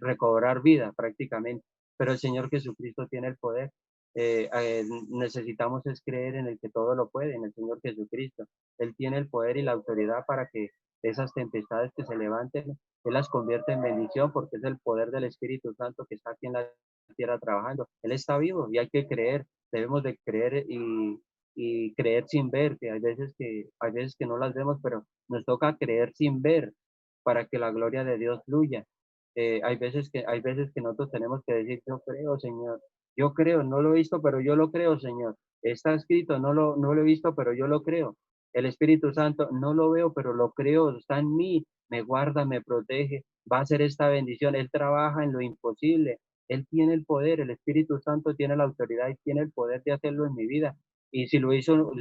Speaker 8: recobrar vida prácticamente. Pero el Señor Jesucristo tiene el poder. Necesitamos es creer en el que todo lo puede, en el Señor Jesucristo. Él tiene el poder y la autoridad para que esas tempestades que se levanten, Él las convierte en bendición porque es el poder del Espíritu Santo que está aquí en la tierra trabajando. Él está vivo y hay que creer, debemos de creer y creer sin ver, que hay veces que no las vemos, pero nos toca creer sin ver para que la gloria de Dios fluya. Hay veces que nosotros tenemos que decir, yo creo, Señor, yo creo, no lo he visto, pero yo lo creo, Señor. Está escrito, no lo he visto, pero yo lo creo. El Espíritu Santo, no lo veo, pero lo creo, está en mí, me guarda, me protege, va a ser esta bendición. Él trabaja en lo imposible, Él tiene el poder, el Espíritu Santo tiene la autoridad y tiene el poder de hacerlo en mi vida. Y si lo hizo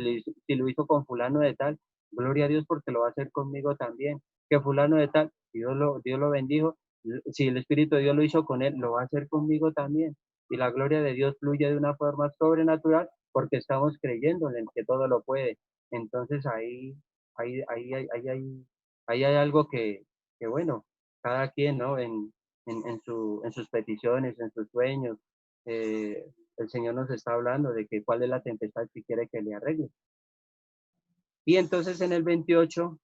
Speaker 8: con fulano de tal, gloria a Dios porque lo va a hacer conmigo también. Que fulano de tal, Dios lo bendijo, si el Espíritu de Dios lo hizo con él, lo va a hacer conmigo también. Y la gloria de Dios fluye de una forma sobrenatural porque estamos creyendo en el que todo lo puede. Entonces ahí hay algo que bueno, cada quien, ¿no? En sus peticiones, en sus sueños, el Señor nos está hablando de que cuál es la tempestad que quiere que le arregle. Y entonces en el 28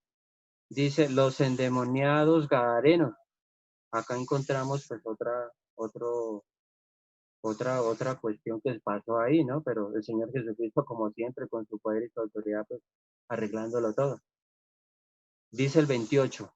Speaker 8: dice, los endemoniados gadarenos. Acá encontramos pues otra cuestión que pasó ahí, ¿no? Pero el Señor Jesucristo, como siempre, con su poder y su autoridad, pues arreglándolo todo. Dice el 28.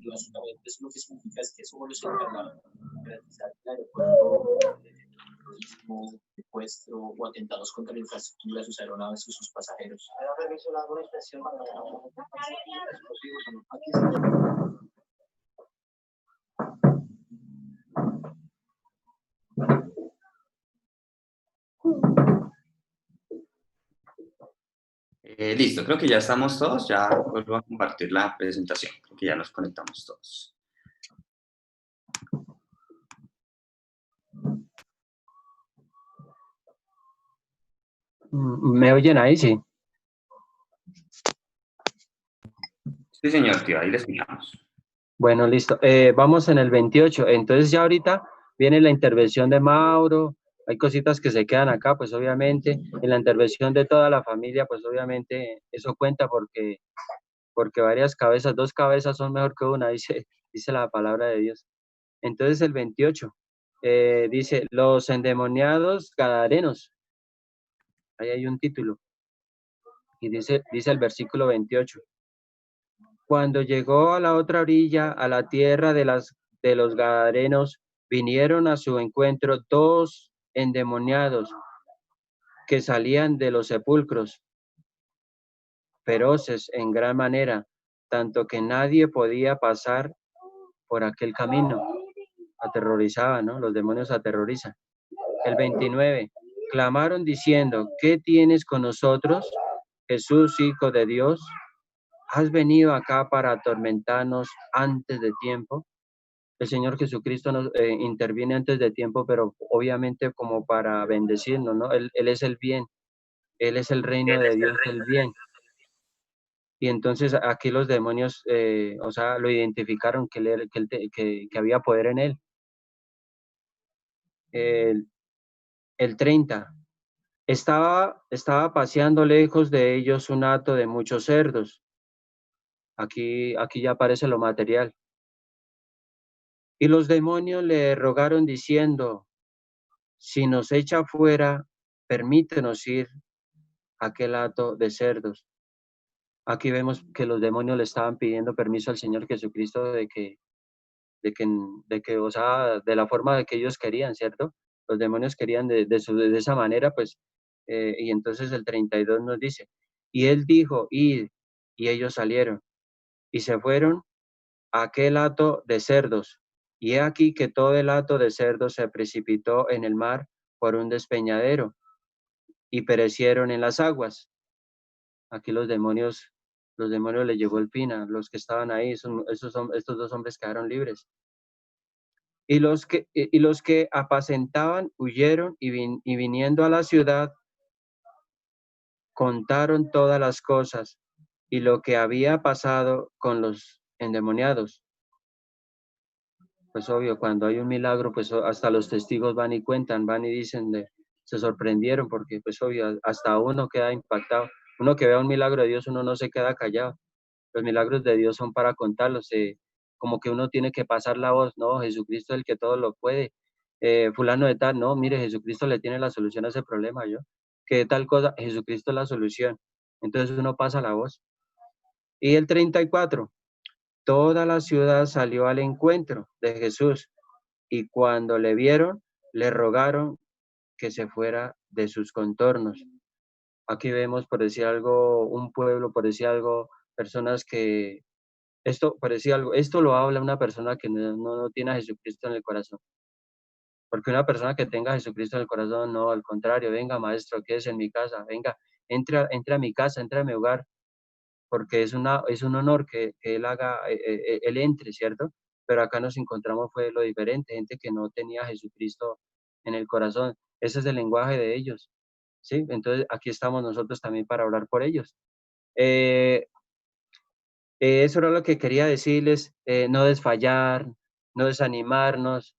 Speaker 12: y básicamente eso lo que significa es que solo se encargaron de garantizar el aeropuerto, terrorismo, secuestro o atentados contra la infraestructura de sus aeronaves y sus pasajeros.
Speaker 5: Listo, creo que ya estamos todos, ya vuelvo a compartir la presentación, creo que ya nos conectamos todos.
Speaker 8: ¿Me oyen ahí? Sí.
Speaker 5: Sí, señor, tío, ahí le escuchamos.
Speaker 8: Bueno, listo. Vamos en el 28. Entonces ya ahorita viene la intervención de Mauro. Hay cositas que se quedan acá, pues obviamente. En la intervención de toda la familia, pues obviamente eso cuenta porque varias cabezas, 2 cabezas son mejor que una, dice la palabra de Dios. Entonces el 28 dice, los endemoniados gadarenos. Ahí hay un título. Y dice el versículo 28. Cuando llegó a la otra orilla, a la tierra de los gadarenos, vinieron a su encuentro 2 endemoniados que salían de los sepulcros, feroces en gran manera, tanto que nadie podía pasar por aquel camino. Aterrorizaban, ¿no? Los demonios aterrorizan. El 29. Clamaron diciendo, ¿qué tienes con nosotros, Jesús, Hijo de Dios? ¿Has venido acá para atormentarnos antes de tiempo? El Señor Jesucristo nos interviene antes de tiempo, pero obviamente como para bendecirnos, ¿no? Él es el bien, Él es el reino de Dios, el bien. Y entonces aquí los demonios, o sea, lo identificaron que había poder en Él. El 30. Estaba paseando lejos de ellos un hato de muchos cerdos. Aquí ya aparece lo material. Y los demonios le rogaron diciendo, si nos echa fuera, permítenos ir a aquel hato de cerdos. Aquí vemos que los demonios le estaban pidiendo permiso al Señor Jesucristo de que, o sea, de la forma de que ellos querían, ¿cierto? Los demonios querían de esa manera, pues, y entonces el 32 nos dice, y él dijo, id, y ellos salieron, y se fueron a aquel hato de cerdos, y he aquí que todo el hato de cerdos se precipitó en el mar por un despeñadero, y perecieron en las aguas. Aquí los demonios les llegó el fin a los que estaban ahí, estos 2 hombres quedaron libres. Y los que apacentaban huyeron y viniendo a la ciudad, contaron todas las cosas y lo que había pasado con los endemoniados. Pues obvio, cuando hay un milagro, pues hasta los testigos van y cuentan, van y dicen, se sorprendieron porque pues obvio, hasta uno queda impactado. Uno que vea un milagro de Dios, uno no se queda callado. Los milagros de Dios son para contarlos, como que uno tiene que pasar la voz, no, Jesucristo es el que todo lo puede. Fulano de tal, no, mire, Jesucristo le tiene la solución a ese problema, yo. Que tal cosa, Jesucristo es la solución. Entonces uno pasa la voz. Y el 34, toda la ciudad salió al encuentro de Jesús y cuando le vieron, le rogaron que se fuera de sus contornos. Aquí vemos, por decir algo, un pueblo, por decir algo, personas que, esto lo habla una persona que no tiene a Jesucristo en el corazón. Porque una persona que tenga a Jesucristo en el corazón, no, al contrario, venga maestro, quédese en mi casa, venga, entre a mi casa, entre a mi hogar, porque es un honor que él haga, él entre, ¿cierto? Pero acá nos encontramos fue lo diferente, gente que no tenía a Jesucristo en el corazón. Ese es el lenguaje de ellos, ¿sí? Entonces aquí estamos nosotros también para orar por ellos. Eso era lo que quería decirles, no desfallar, no desanimarnos,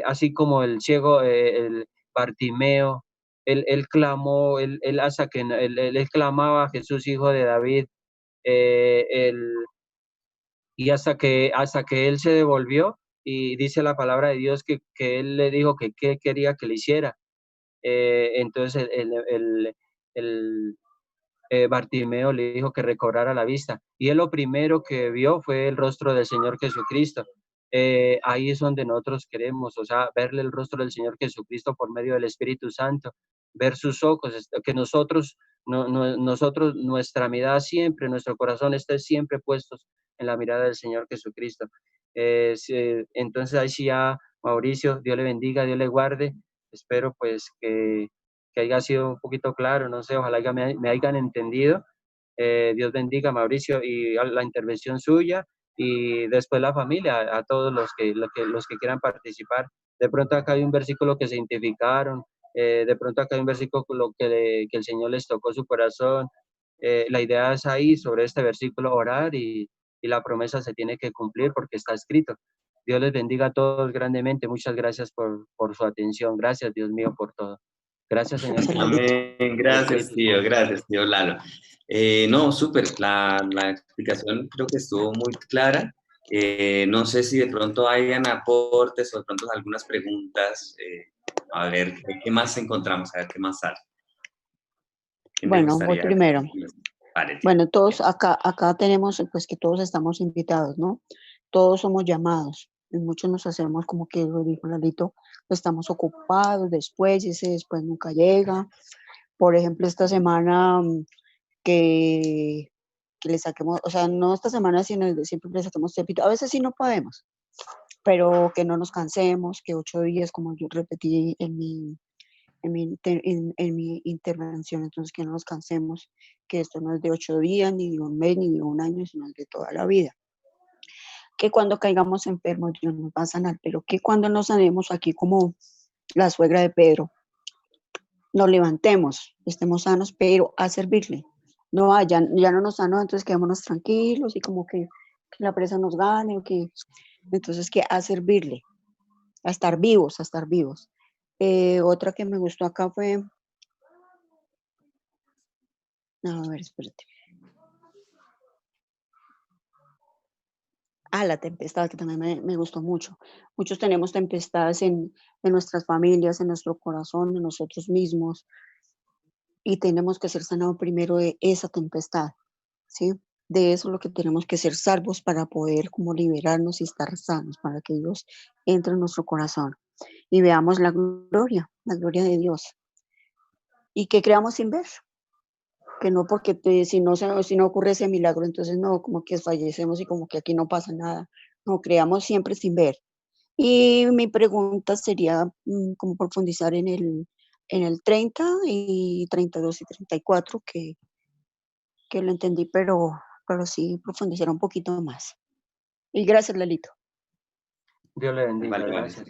Speaker 8: así como el ciego, el Bartimeo, él clamó, hasta que él clamaba a Jesús, hijo de David, y hasta que él se devolvió y dice la palabra de Dios que él le dijo que qué quería que le hiciera. Entonces Bartimeo le dijo que recobrara la vista, y él lo primero que vio fue el rostro del Señor Jesucristo. Ahí es donde nosotros queremos, o sea, verle el rostro del Señor Jesucristo por medio del Espíritu Santo, ver sus ojos, que nosotros, nuestra mirada siempre, nuestro corazón esté siempre puestos en la mirada del Señor Jesucristo. Entonces ahí sí ya, Mauricio, Dios le bendiga, Dios le guarde. Espero pues que haya sido un poquito claro, no sé, ojalá me hayan entendido. Dios bendiga, Mauricio, y a la intervención suya, y después la familia, a todos los que quieran participar. De pronto acá hay un versículo que se identificaron, de pronto acá hay un versículo que el Señor les tocó su corazón. La idea es ahí, sobre este versículo, orar, y la promesa se tiene que cumplir porque está escrito. Dios les bendiga a todos grandemente. Muchas gracias por su atención. Gracias, Dios mío, por todo. Gracias, Señor.
Speaker 5: Amén. Gracias, tío Lalo. No, súper, la explicación creo que estuvo muy clara. No sé si de pronto hayan aportes o de pronto algunas preguntas. A ver, ¿qué más encontramos? A ver, ¿qué más sale?
Speaker 6: Bueno, voy primero.
Speaker 5: Vale.
Speaker 6: Bueno, todos acá tenemos, pues que todos estamos invitados, ¿no? Todos somos llamados. Y muchos nos hacemos como que lo dijo Lalito, estamos ocupados después, y ese después nunca llega. Por ejemplo, esta semana que le saquemos, o sea, no esta semana, sino desde siempre le saquemos tiempito. A veces sí no podemos, pero que no nos cansemos, que 8 días, como yo repetí en mi intervención, entonces que no nos cansemos, que esto no es de 8 días, ni de un mes, ni de un año, sino de toda la vida. Que cuando caigamos enfermos Dios nos va a sanar, pero que cuando nos sanemos aquí como la suegra de Pedro, nos levantemos, estemos sanos, pero a servirle. No, ya no nos sanó, entonces quedémonos tranquilos y como que la presa nos gane, o que, entonces que a servirle, a estar vivos, a estar vivos. Otra que me gustó acá fue, a ver, espérate. La tempestad, que también me gustó mucho. Muchos tenemos tempestades en nuestras familias, en nuestro corazón, en nosotros mismos, y tenemos que ser sanados primero de esa tempestad, ¿sí? De eso es lo que tenemos que ser salvos para poder como liberarnos y estar sanos, para que Dios entre en nuestro corazón y veamos la gloria de Dios. Y que creamos sin ver, que no porque si no ocurre ese milagro, entonces no, como que fallecemos y como que aquí no pasa nada. No, creamos siempre sin ver. Y mi pregunta sería como profundizar en el 30 y 32 y 34, que lo entendí, pero sí profundizar un poquito más. Y gracias, Lalito.
Speaker 8: Dios le bendiga.
Speaker 5: Vale,
Speaker 8: gracias.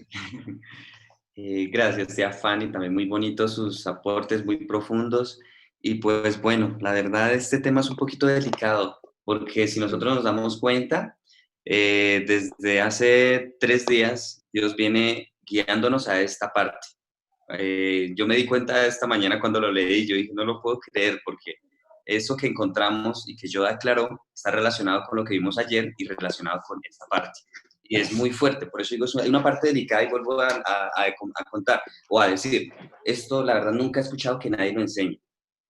Speaker 5: Gracias, tía Fanny, también muy bonitos sus aportes, muy profundos. Y pues bueno, la verdad este tema es un poquito delicado, porque si nosotros nos damos cuenta, desde hace 3 días Dios viene guiándonos a esta parte. Yo me di cuenta esta mañana cuando lo leí, yo dije, no lo puedo creer, porque eso que encontramos y que yo aclaro está relacionado con lo que vimos ayer y relacionado con esta parte. Y es muy fuerte, por eso digo, hay una parte delicada y vuelvo a contar o a decir, esto la verdad nunca he escuchado que nadie lo enseñe.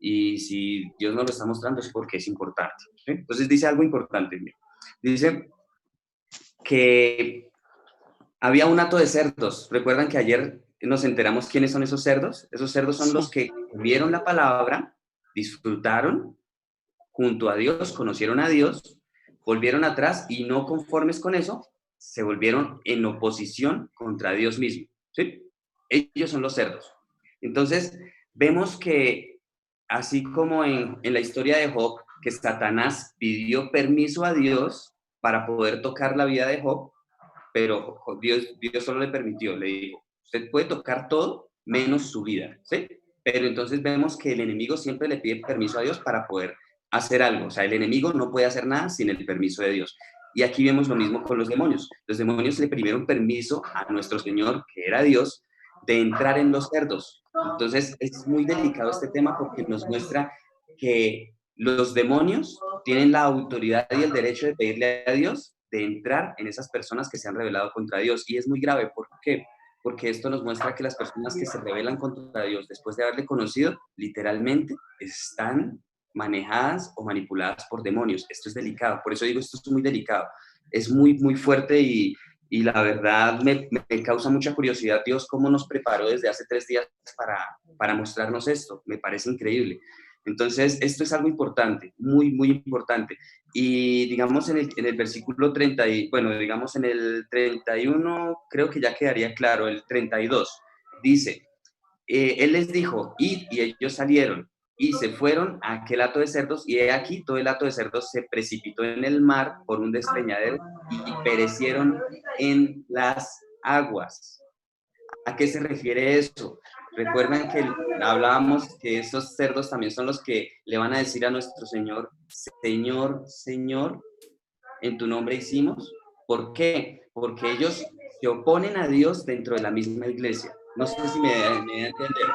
Speaker 5: Y si Dios nos lo está mostrando es porque es importante. ¿Sí? Entonces dice algo importante. Dice que había un hato de cerdos. ¿Recuerdan que ayer nos enteramos quiénes son esos cerdos? Esos cerdos son los que vieron la palabra, disfrutaron junto a Dios, conocieron a Dios, volvieron atrás y no conformes con eso, se volvieron en oposición contra Dios mismo. ¿Sí? Ellos son los cerdos. Entonces, vemos que así como en la historia de Job, que Satanás pidió permiso a Dios para poder tocar la vida de Job, pero Dios solo le permitió, le dijo, usted puede tocar todo menos su vida, ¿sí? Pero entonces vemos que el enemigo siempre le pide permiso a Dios para poder hacer algo. O sea, el enemigo no puede hacer nada sin el permiso de Dios. Y aquí vemos lo mismo con los demonios. Los demonios le pidieron permiso a nuestro Señor, que era Dios, de entrar en los cerdos. Entonces es muy delicado este tema porque nos muestra que los demonios tienen la autoridad y el derecho de pedirle a Dios de entrar en esas personas que se han rebelado contra Dios. Y es muy grave. ¿Por qué? Porque esto nos muestra que las personas que se rebelan contra Dios después de haberle conocido, literalmente están manejadas o manipuladas por demonios. Esto es delicado, por eso digo, esto es muy delicado. Es muy, muy fuerte y la verdad me causa mucha curiosidad, Dios, cómo nos preparó desde hace 3 días para mostrarnos esto. Me parece increíble. Entonces, esto es algo importante, muy, muy importante. Y digamos en el versículo 30, digamos en el 31, creo que ya quedaría claro, el 32, dice, él les dijo, id, y ellos salieron, y se fueron a aquel hato de cerdos, y he aquí todo el hato de cerdos se precipitó en el mar por un despeñadero, y perecieron en las aguas. ¿A qué se refiere eso? Recuerdan que hablábamos que esos cerdos también son los que le van a decir a nuestro Señor, Señor, Señor, en tu nombre hicimos. ¿Por qué? Porque ellos se oponen a Dios dentro de la misma iglesia. No sé si me da a entender.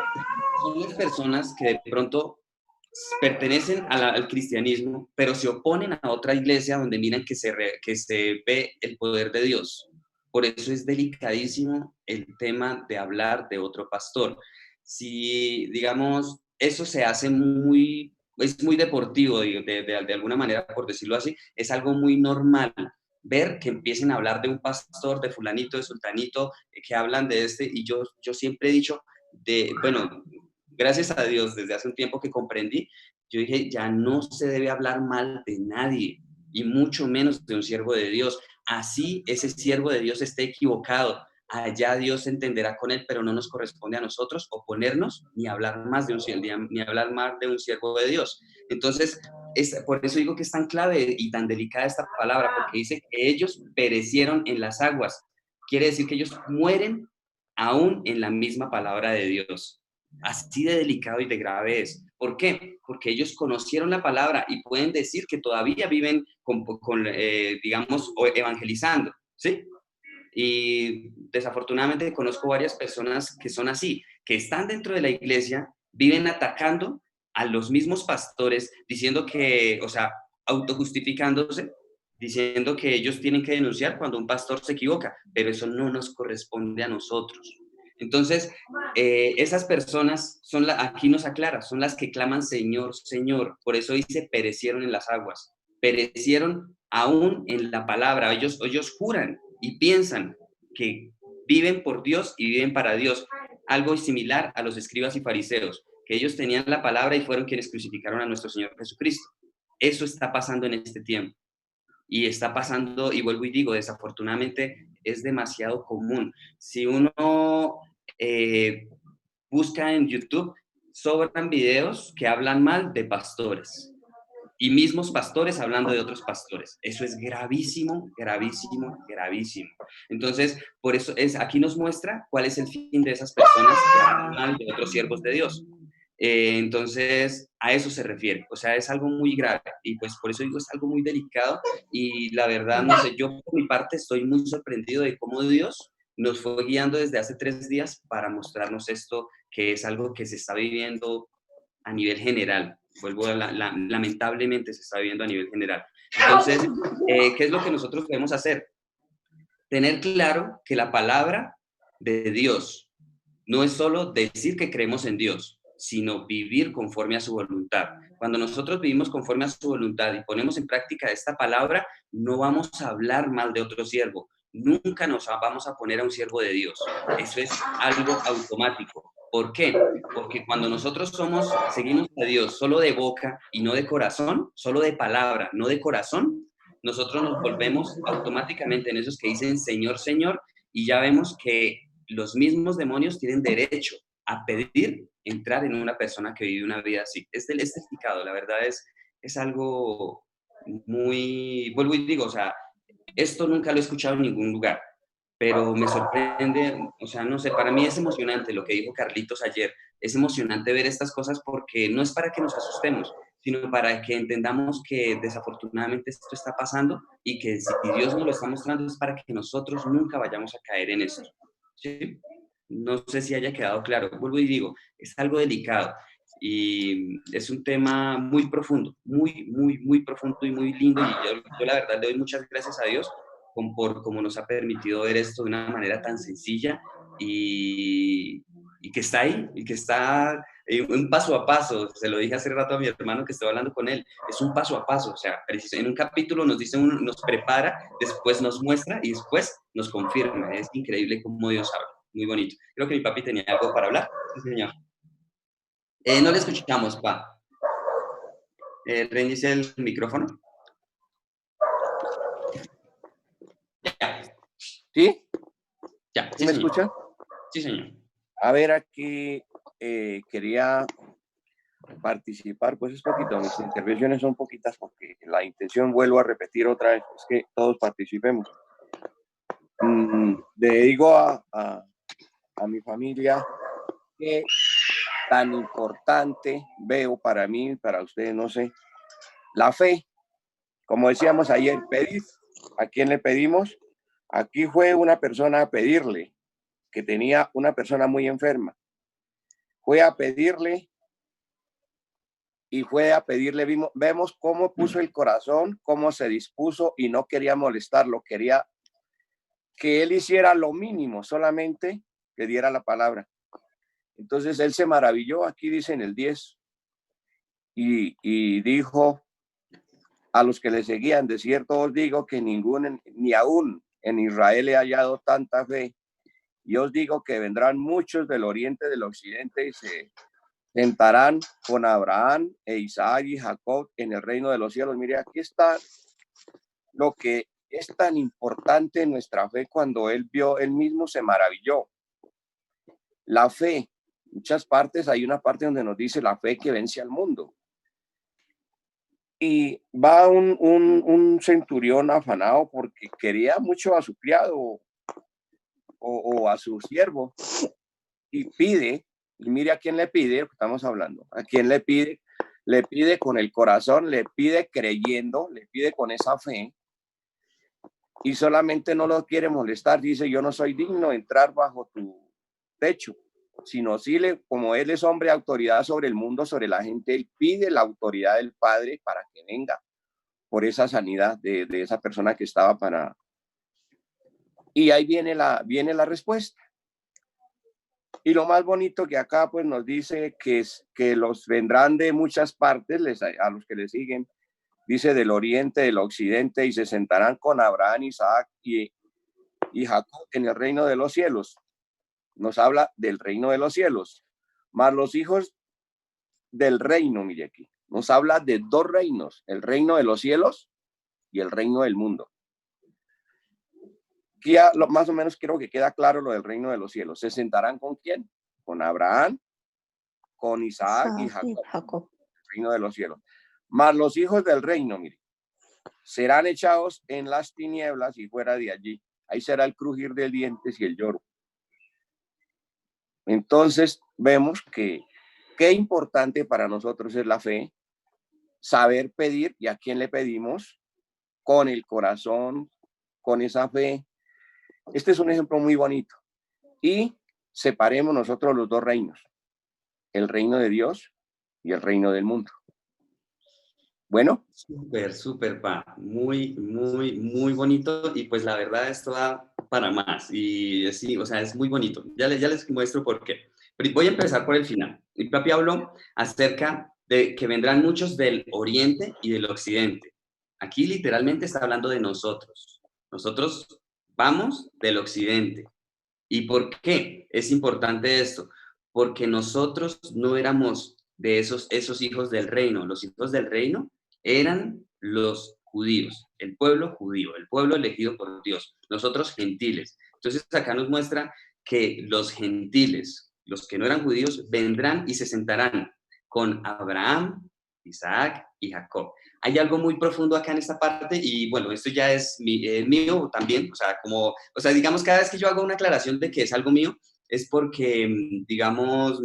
Speaker 5: Son las personas que de pronto pertenecen al cristianismo, pero se oponen a otra iglesia donde miran que se ve el poder de Dios. Por eso es delicadísimo el tema de hablar de otro pastor. Si, digamos, eso se hace es muy deportivo, de alguna manera, por decirlo así, es algo muy normal ver que empiecen a hablar de un pastor, de fulanito, de sultanito, que hablan de y yo siempre he dicho, bueno, gracias a Dios, desde hace un tiempo que comprendí, yo dije, ya no se debe hablar mal de nadie, y mucho menos de un siervo de Dios. Así ese siervo de Dios esté equivocado, allá Dios entenderá con él, pero no nos corresponde a nosotros oponernos ni hablar más de un siervo de Dios. Entonces, por eso digo que es tan clave y tan delicada esta palabra, porque dice que ellos perecieron en las aguas. Quiere decir que ellos mueren aún en la misma palabra de Dios. Así de delicado y de grave es. ¿Por qué? Porque ellos conocieron la palabra y pueden decir que todavía viven digamos, evangelizando, ¿sí? Y desafortunadamente conozco varias personas que son así, que están dentro de la iglesia, viven atacando a los mismos pastores, diciendo que, o sea, autojustificándose, diciendo que ellos tienen que denunciar cuando un pastor se equivoca, pero eso no nos corresponde a nosotros. Entonces, esas personas aquí nos aclara, son las que claman Señor, Señor. Por eso dice, perecieron en las aguas, perecieron aún en la palabra. Ellos juran y piensan que viven por Dios y viven para Dios. Algo similar a los escribas y fariseos, que ellos tenían la palabra y fueron quienes crucificaron a nuestro Señor Jesucristo. Eso está pasando en este tiempo. Y está pasando, y vuelvo y digo, desafortunadamente es demasiado común. Si uno busca en YouTube, sobran videos que hablan mal de pastores y mismos pastores hablando de otros pastores. Eso es gravísimo, gravísimo, gravísimo. Entonces, por eso aquí nos muestra cuál es el fin de esas personas que hablan mal de otros siervos de Dios. Entonces, a eso se refiere. O sea, es algo muy grave y pues por eso digo, es algo muy delicado y la verdad, no sé, yo por mi parte estoy muy sorprendido de cómo Dios nos fue guiando desde hace 3 días para mostrarnos esto, que es algo que se está viviendo a nivel general. Lamentablemente se está viviendo a nivel general. Entonces, ¿qué es lo que nosotros debemos hacer? Tener claro que la palabra de Dios no es solo decir que creemos en Dios, sino vivir conforme a su voluntad. Cuando nosotros vivimos conforme a su voluntad y ponemos en práctica esta palabra, no vamos a hablar mal de otro siervo. Nunca nos vamos a poner a un siervo de Dios. Eso es algo automático. ¿Por qué? Porque cuando nosotros seguimos a Dios solo de boca y no de corazón, solo de palabra, no de corazón, nosotros nos volvemos automáticamente en esos que dicen Señor, Señor, y ya vemos que los mismos demonios tienen derecho a pedir entrar en una persona que vive una vida así. Es delicado, la verdad es algo muy, vuelvo y digo, o sea, esto nunca lo he escuchado en ningún lugar, pero me sorprende, o sea, no sé, para mí es emocionante lo que dijo Carlitos ayer, es emocionante ver estas cosas porque no es para que nos asustemos, sino para que entendamos que desafortunadamente esto está pasando y que si Dios nos lo está mostrando es para que nosotros nunca vayamos a caer en esto, ¿sí? No sé si haya quedado claro, vuelvo y digo, es algo delicado y es un tema muy profundo, muy, muy, muy profundo y muy lindo y yo la verdad le doy muchas gracias a Dios por cómo nos ha permitido ver esto de una manera tan sencilla y que está ahí, y que está un paso a paso. Se lo dije hace rato a mi hermano que estaba hablando con él. Es un paso a paso. O sea, en un capítulo nos dice, nos prepara, después nos muestra y después nos confirma. Es increíble cómo Dios habla. Muy bonito. Creo que mi papi tenía algo para hablar. Sí, señor. No le escuchamos, pa. Reinicia el micrófono. Ya.
Speaker 9: ¿Sí?
Speaker 5: Ya.
Speaker 9: ¿Sí me escuchan?
Speaker 5: Sí, señor.
Speaker 9: A ver, aquí quería participar, pues es poquito, mis intervenciones son poquitas porque la intención, vuelvo a repetir otra vez, es que todos participemos. Le digo a mi familia que tan importante veo para mí, para ustedes, no sé, la fe. Como decíamos ayer, pedir. ¿A quién le pedimos? Aquí fue una persona a pedirle, que tenía una persona muy enferma. Fue a pedirle y vemos cómo puso el corazón, cómo se dispuso y no quería molestarlo, quería que él hiciera lo mínimo, solamente que diera la palabra. Entonces él se maravilló, aquí dice en el 10, y dijo a los que le seguían, de cierto os digo que ni aún en Israel he hallado tanta fe. Y os digo que vendrán muchos del oriente, del occidente, y se sentarán con Abraham e Isaac y Jacob en el reino de los cielos. Mire, aquí está lo que es tan importante en nuestra fe. Cuando él mismo se maravilló. La fe, muchas partes, hay una parte donde nos dice la fe que vence al mundo. Y va un centurión afanado porque quería mucho a su criado o a su siervo y pide, y mire a quién le pide, estamos hablando, a quién le pide con el corazón, le pide creyendo, le pide con esa fe, y solamente no lo quiere molestar, dice, yo no soy digno de entrar bajo tu techo, sino como él es hombre de autoridad sobre el mundo, sobre la gente, él pide la autoridad del Padre para que venga por esa sanidad de esa persona que estaba para... Y ahí viene la respuesta. Y lo más bonito que acá pues nos dice que los vendrán de muchas partes, a los que le siguen, dice del oriente, del occidente, y se sentarán con Abraham, Isaac y Jacob en el reino de los cielos. Nos habla del reino de los cielos. Más los hijos del reino, mire aquí. Nos habla de dos reinos, el reino de los cielos y el reino del mundo. Aquí ya más o menos creo que queda claro lo del reino de los cielos. ¿Se sentarán con quién? Con Abraham, con Isaac y Jacob. El reino de los cielos. Más los hijos del reino, mire, serán echados en las tinieblas y fuera de allí. Ahí será el crujir de dientes y el lloro. Entonces vemos que qué importante para nosotros es la fe, saber pedir y a quién le pedimos, con el corazón, con esa fe. Este es un ejemplo muy bonito. Y separemos nosotros los dos reinos, el reino de Dios y el reino del mundo. Bueno.
Speaker 5: Súper, pa. Muy bonito. Y pues la verdad esto da para más. Y sí, o sea, es muy bonito. Ya les muestro por qué. Pero voy a empezar por el final. Mi papi habló acerca de que vendrán muchos del oriente y del occidente. Aquí literalmente está hablando de nosotros. Nosotros vamos del occidente. ¿Y por qué es importante esto? Porque nosotros no éramos de esos hijos del reino. Los hijos del reino eran los judíos, el pueblo judío, el pueblo elegido por Dios, nosotros gentiles. Entonces acá nos muestra que los gentiles, los que no eran judíos, vendrán y se sentarán con Abraham, Isaac y Jacob. Hay algo muy profundo acá en esta parte y bueno, esto ya es mío también, o sea, digamos, cada vez que yo hago una aclaración de que es algo mío, es porque, digamos,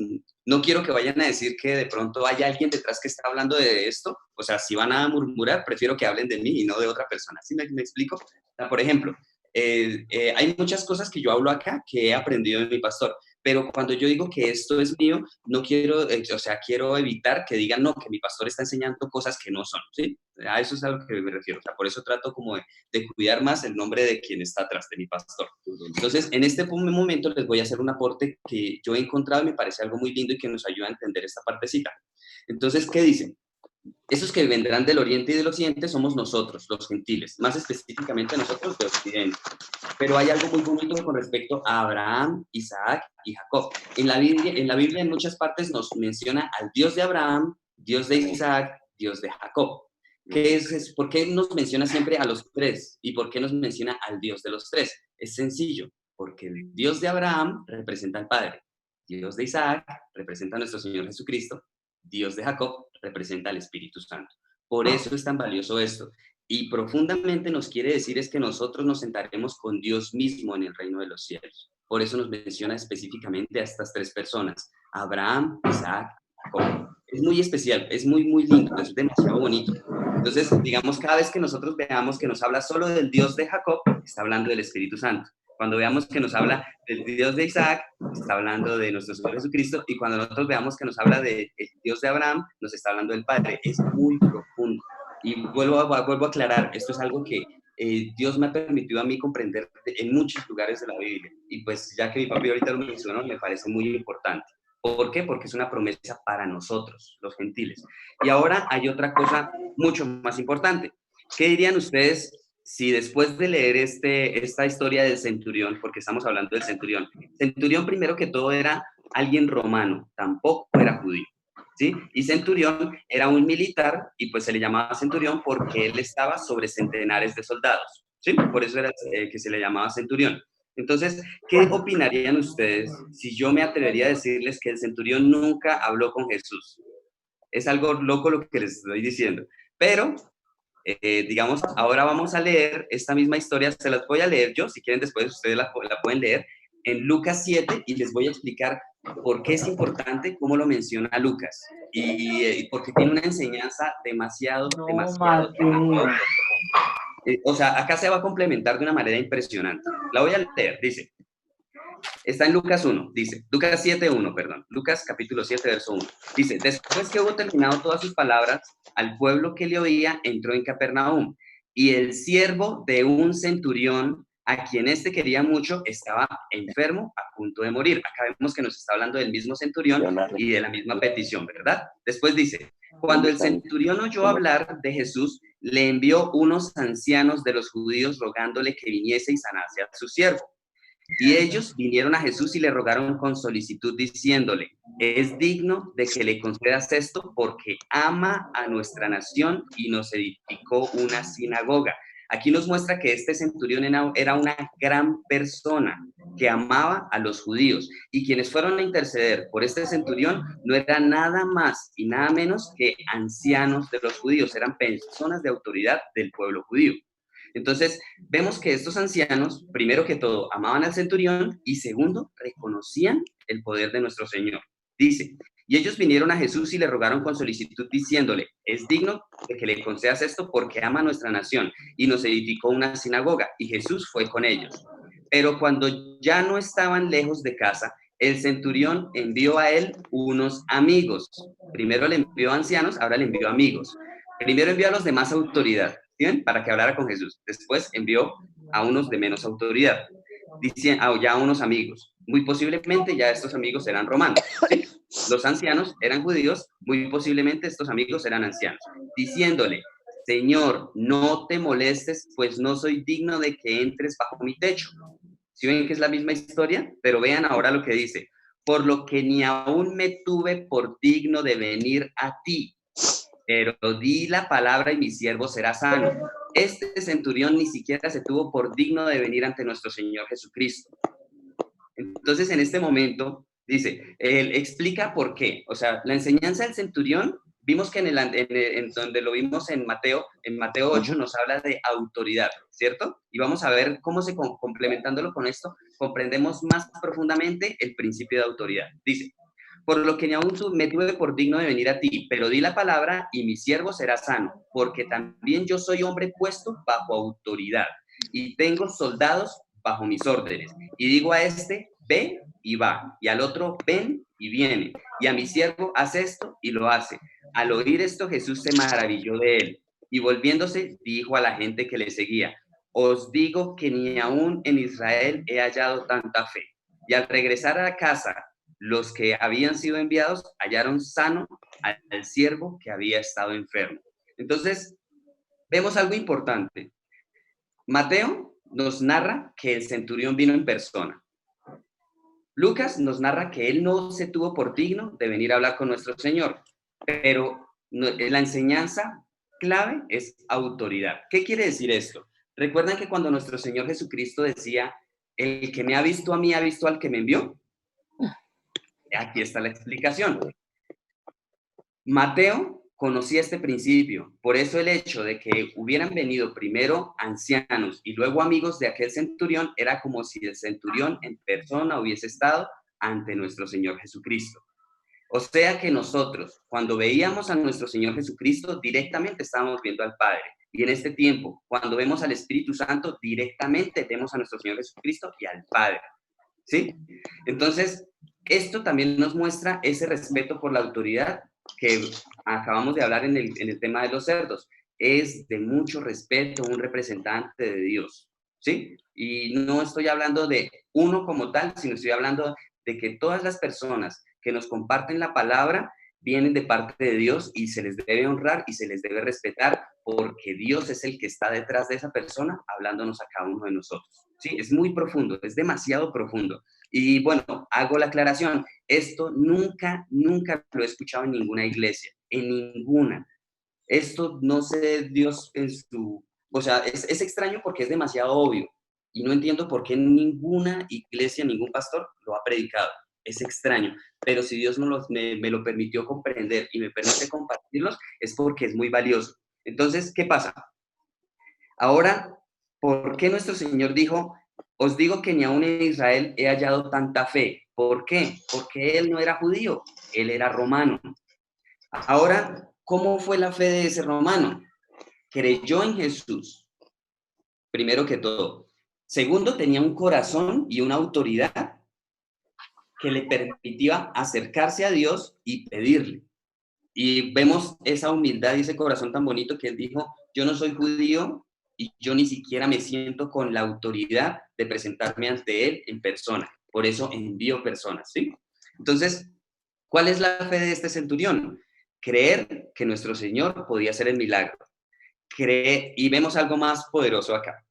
Speaker 5: no quiero que vayan a decir que de pronto hay alguien detrás que está hablando de esto. O sea, si van a murmurar, prefiero que hablen de mí y no de otra persona. ¿Sí me explico? O sea, por ejemplo, hay muchas cosas que yo hablo acá que he aprendido de mi pastor. Pero cuando yo digo que esto es mío, no quiero, o sea, quiero evitar que digan, no, que mi pastor está enseñando cosas que no son, ¿sí? A eso es a lo que me refiero. O sea, por eso trato como de cuidar más el nombre de quien está atrás de mi pastor. Entonces, en este momento les voy a hacer un aporte que yo he encontrado y me parece algo muy lindo y que nos ayuda a entender esta partecita. Entonces, ¿qué dicen? Esos que vendrán del oriente y del occidente somos nosotros, los gentiles, más específicamente nosotros de occidente. Pero hay algo muy bonito con respecto a Abraham, Isaac y Jacob. En la Biblia en muchas partes nos menciona al Dios de Abraham, Dios de Isaac, Dios de Jacob. ¿Por qué nos menciona siempre a los tres? ¿Y por qué nos menciona al Dios de los tres? Es sencillo, porque el Dios de Abraham representa al Padre, Dios de Isaac representa a nuestro Señor Jesucristo, Dios de Jacob representa al Espíritu Santo. Por eso es tan valioso esto. Y profundamente nos quiere decir es que nosotros nos sentaremos con Dios mismo en el reino de los cielos. Por eso nos menciona específicamente a estas tres personas, Abraham, Isaac, Jacob. Es muy especial, es muy, muy lindo, es demasiado bonito. Entonces, digamos, cada vez que nosotros veamos que nos habla solo del Dios de Jacob, está hablando del Espíritu Santo. Cuando veamos que nos habla del Dios de Isaac, está hablando de nuestro Señor Jesucristo, y cuando nosotros veamos que nos habla del Dios de Abraham, nos está hablando del Padre. Es muy profundo. Y vuelvo a aclarar, esto es algo que Dios me ha permitido a mí comprender en muchos lugares de la Biblia. Y pues ya que mi papi ahorita lo mencionó, me parece muy importante. ¿Por qué? Porque es una promesa para nosotros, los gentiles. Y ahora hay otra cosa mucho más importante. ¿Qué dirían ustedes si después de leer esta historia del centurión, porque estamos hablando del centurión primero que todo era alguien romano, tampoco era judío, ¿sí? Y centurión era un militar y pues se le llamaba centurión porque él estaba sobre centenares de soldados, ¿sí? Por eso era que se le llamaba centurión. Entonces, ¿qué opinarían ustedes si yo me atrevería a decirles que el centurión nunca habló con Jesús? Es algo loco lo que les estoy diciendo, pero digamos, ahora vamos a leer esta misma historia, se las voy a leer yo, si quieren después ustedes la pueden leer, en Lucas 7 y les voy a explicar por qué es importante cómo lo menciona Lucas y porque tiene una enseñanza demasiado. O sea, acá se va a complementar de una manera impresionante. La voy a leer, dice, está en Lucas 1, dice, Lucas 7:1, perdón, Lucas capítulo 7, verso 1. Dice, después que hubo terminado todas sus palabras, al pueblo que le oía entró en Capernaum, y el siervo de un centurión, a quien éste quería mucho, estaba enfermo, a punto de morir. Acá vemos que nos está hablando del mismo centurión y de la misma petición, ¿verdad? Después dice, cuando el centurión oyó hablar de Jesús, le envió unos ancianos de los judíos rogándole que viniese y sanase a su siervo. Y ellos vinieron a Jesús y le rogaron con solicitud diciéndole, es digno de que le concedas esto porque ama a nuestra nación y nos edificó una sinagoga. Aquí nos muestra que este centurión era una gran persona que amaba a los judíos y quienes fueron a interceder por este centurión no eran nada más y nada menos que ancianos de los judíos, eran personas de autoridad del pueblo judío. Entonces, vemos que estos ancianos, primero que todo, amaban al centurión y segundo, reconocían el poder de nuestro Señor. Dice, y ellos vinieron a Jesús y le rogaron con solicitud diciéndole, es digno de que le concedas esto porque ama a nuestra nación y nos edificó una sinagoga. Y Jesús fue con ellos. Pero cuando ya no estaban lejos de casa, el centurión envió a él unos amigos. Primero le envió a ancianos, ahora le envió a amigos. Primero envió a los de más autoridad, ¿sí? Para que hablara con Jesús. Después envió a unos de menos autoridad. Dicen, ya a unos amigos. Muy posiblemente ya estos amigos eran romanos, ¿sí? Los ancianos eran judíos, muy posiblemente estos amigos eran ancianos. Diciéndole, Señor, no te molestes, pues no soy digno de que entres bajo mi techo. ¿Sí ven que es la misma historia? Pero vean ahora lo que dice. Por lo que ni aún me tuve por digno de venir a ti. Pero di la palabra y mi siervo será sano. Este centurión ni siquiera se tuvo por digno de venir ante nuestro Señor Jesucristo. Entonces, en este momento, dice, él explica por qué. O sea, la enseñanza del centurión, vimos que en donde lo vimos en Mateo 8, nos habla de autoridad, ¿cierto? Y vamos a ver cómo complementándolo con esto, comprendemos más profundamente el principio de autoridad. Dice, por lo que ni aún me tuve por digno de venir a ti, pero di la palabra y mi siervo será sano, porque también yo soy hombre puesto bajo autoridad y tengo soldados bajo mis órdenes. Y digo a este, ve y va, y al otro, ven y viene, y a mi siervo, haz esto y lo hace. Al oír esto, Jesús se maravilló de él, y volviéndose, dijo a la gente que le seguía, os digo que ni aún en Israel he hallado tanta fe. Y al regresar a la casa, los que habían sido enviados hallaron sano al siervo que había estado enfermo. Entonces, vemos algo importante. Mateo nos narra que el centurión vino en persona. Lucas nos narra que él no se tuvo por digno de venir a hablar con nuestro Señor, pero la enseñanza clave es autoridad. ¿Qué quiere decir esto? ¿Recuerdan que cuando nuestro Señor Jesucristo decía, el que me ha visto a mí ha visto al que me envió? Aquí está la explicación. Mateo conocía este principio, por eso el hecho de que hubieran venido primero ancianos y luego amigos de aquel centurión era como si el centurión en persona hubiese estado ante nuestro Señor Jesucristo. O sea que nosotros, cuando veíamos a nuestro Señor Jesucristo, directamente estábamos viendo al Padre. Y en este tiempo, cuando vemos al Espíritu Santo, directamente vemos a nuestro Señor Jesucristo y al Padre. ¿Sí? Entonces, esto también nos muestra ese respeto por la autoridad que acabamos de hablar en el tema de los cerdos. Es de mucho respeto un representante de Dios, ¿sí? Y no estoy hablando de uno como tal, sino estoy hablando de que todas las personas que nos comparten la palabra vienen de parte de Dios y se les debe honrar y se les debe respetar porque Dios es el que está detrás de esa persona hablándonos a cada uno de nosotros. Sí, es muy profundo, es demasiado profundo. Y bueno, hago la aclaración, esto nunca lo he escuchado en ninguna iglesia, en ninguna. Esto no sé Dios en su... O sea, es extraño porque es demasiado obvio y no entiendo por qué ninguna iglesia, ningún pastor lo ha predicado. Es extraño, pero si Dios me lo permitió comprender y me permite compartirlos, es porque es muy valioso. Entonces, ¿qué pasa? Ahora, ¿por qué nuestro Señor dijo, os digo que ni aún en Israel he hallado tanta fe? ¿Por qué? Porque Él no era judío, Él era romano. Ahora, ¿cómo fue la fe de ese romano? Creyó en Jesús, primero que todo. Segundo, tenía un corazón y una autoridad que le permitía acercarse a Dios y pedirle. Y vemos esa humildad y ese corazón tan bonito que él dijo, yo no soy judío y yo ni siquiera me siento con la autoridad de presentarme ante él en persona. Por eso envío personas, ¿sí? Entonces, ¿cuál es la fe de este centurión? Creer que nuestro Señor podía hacer el milagro. Y vemos algo más poderoso acá.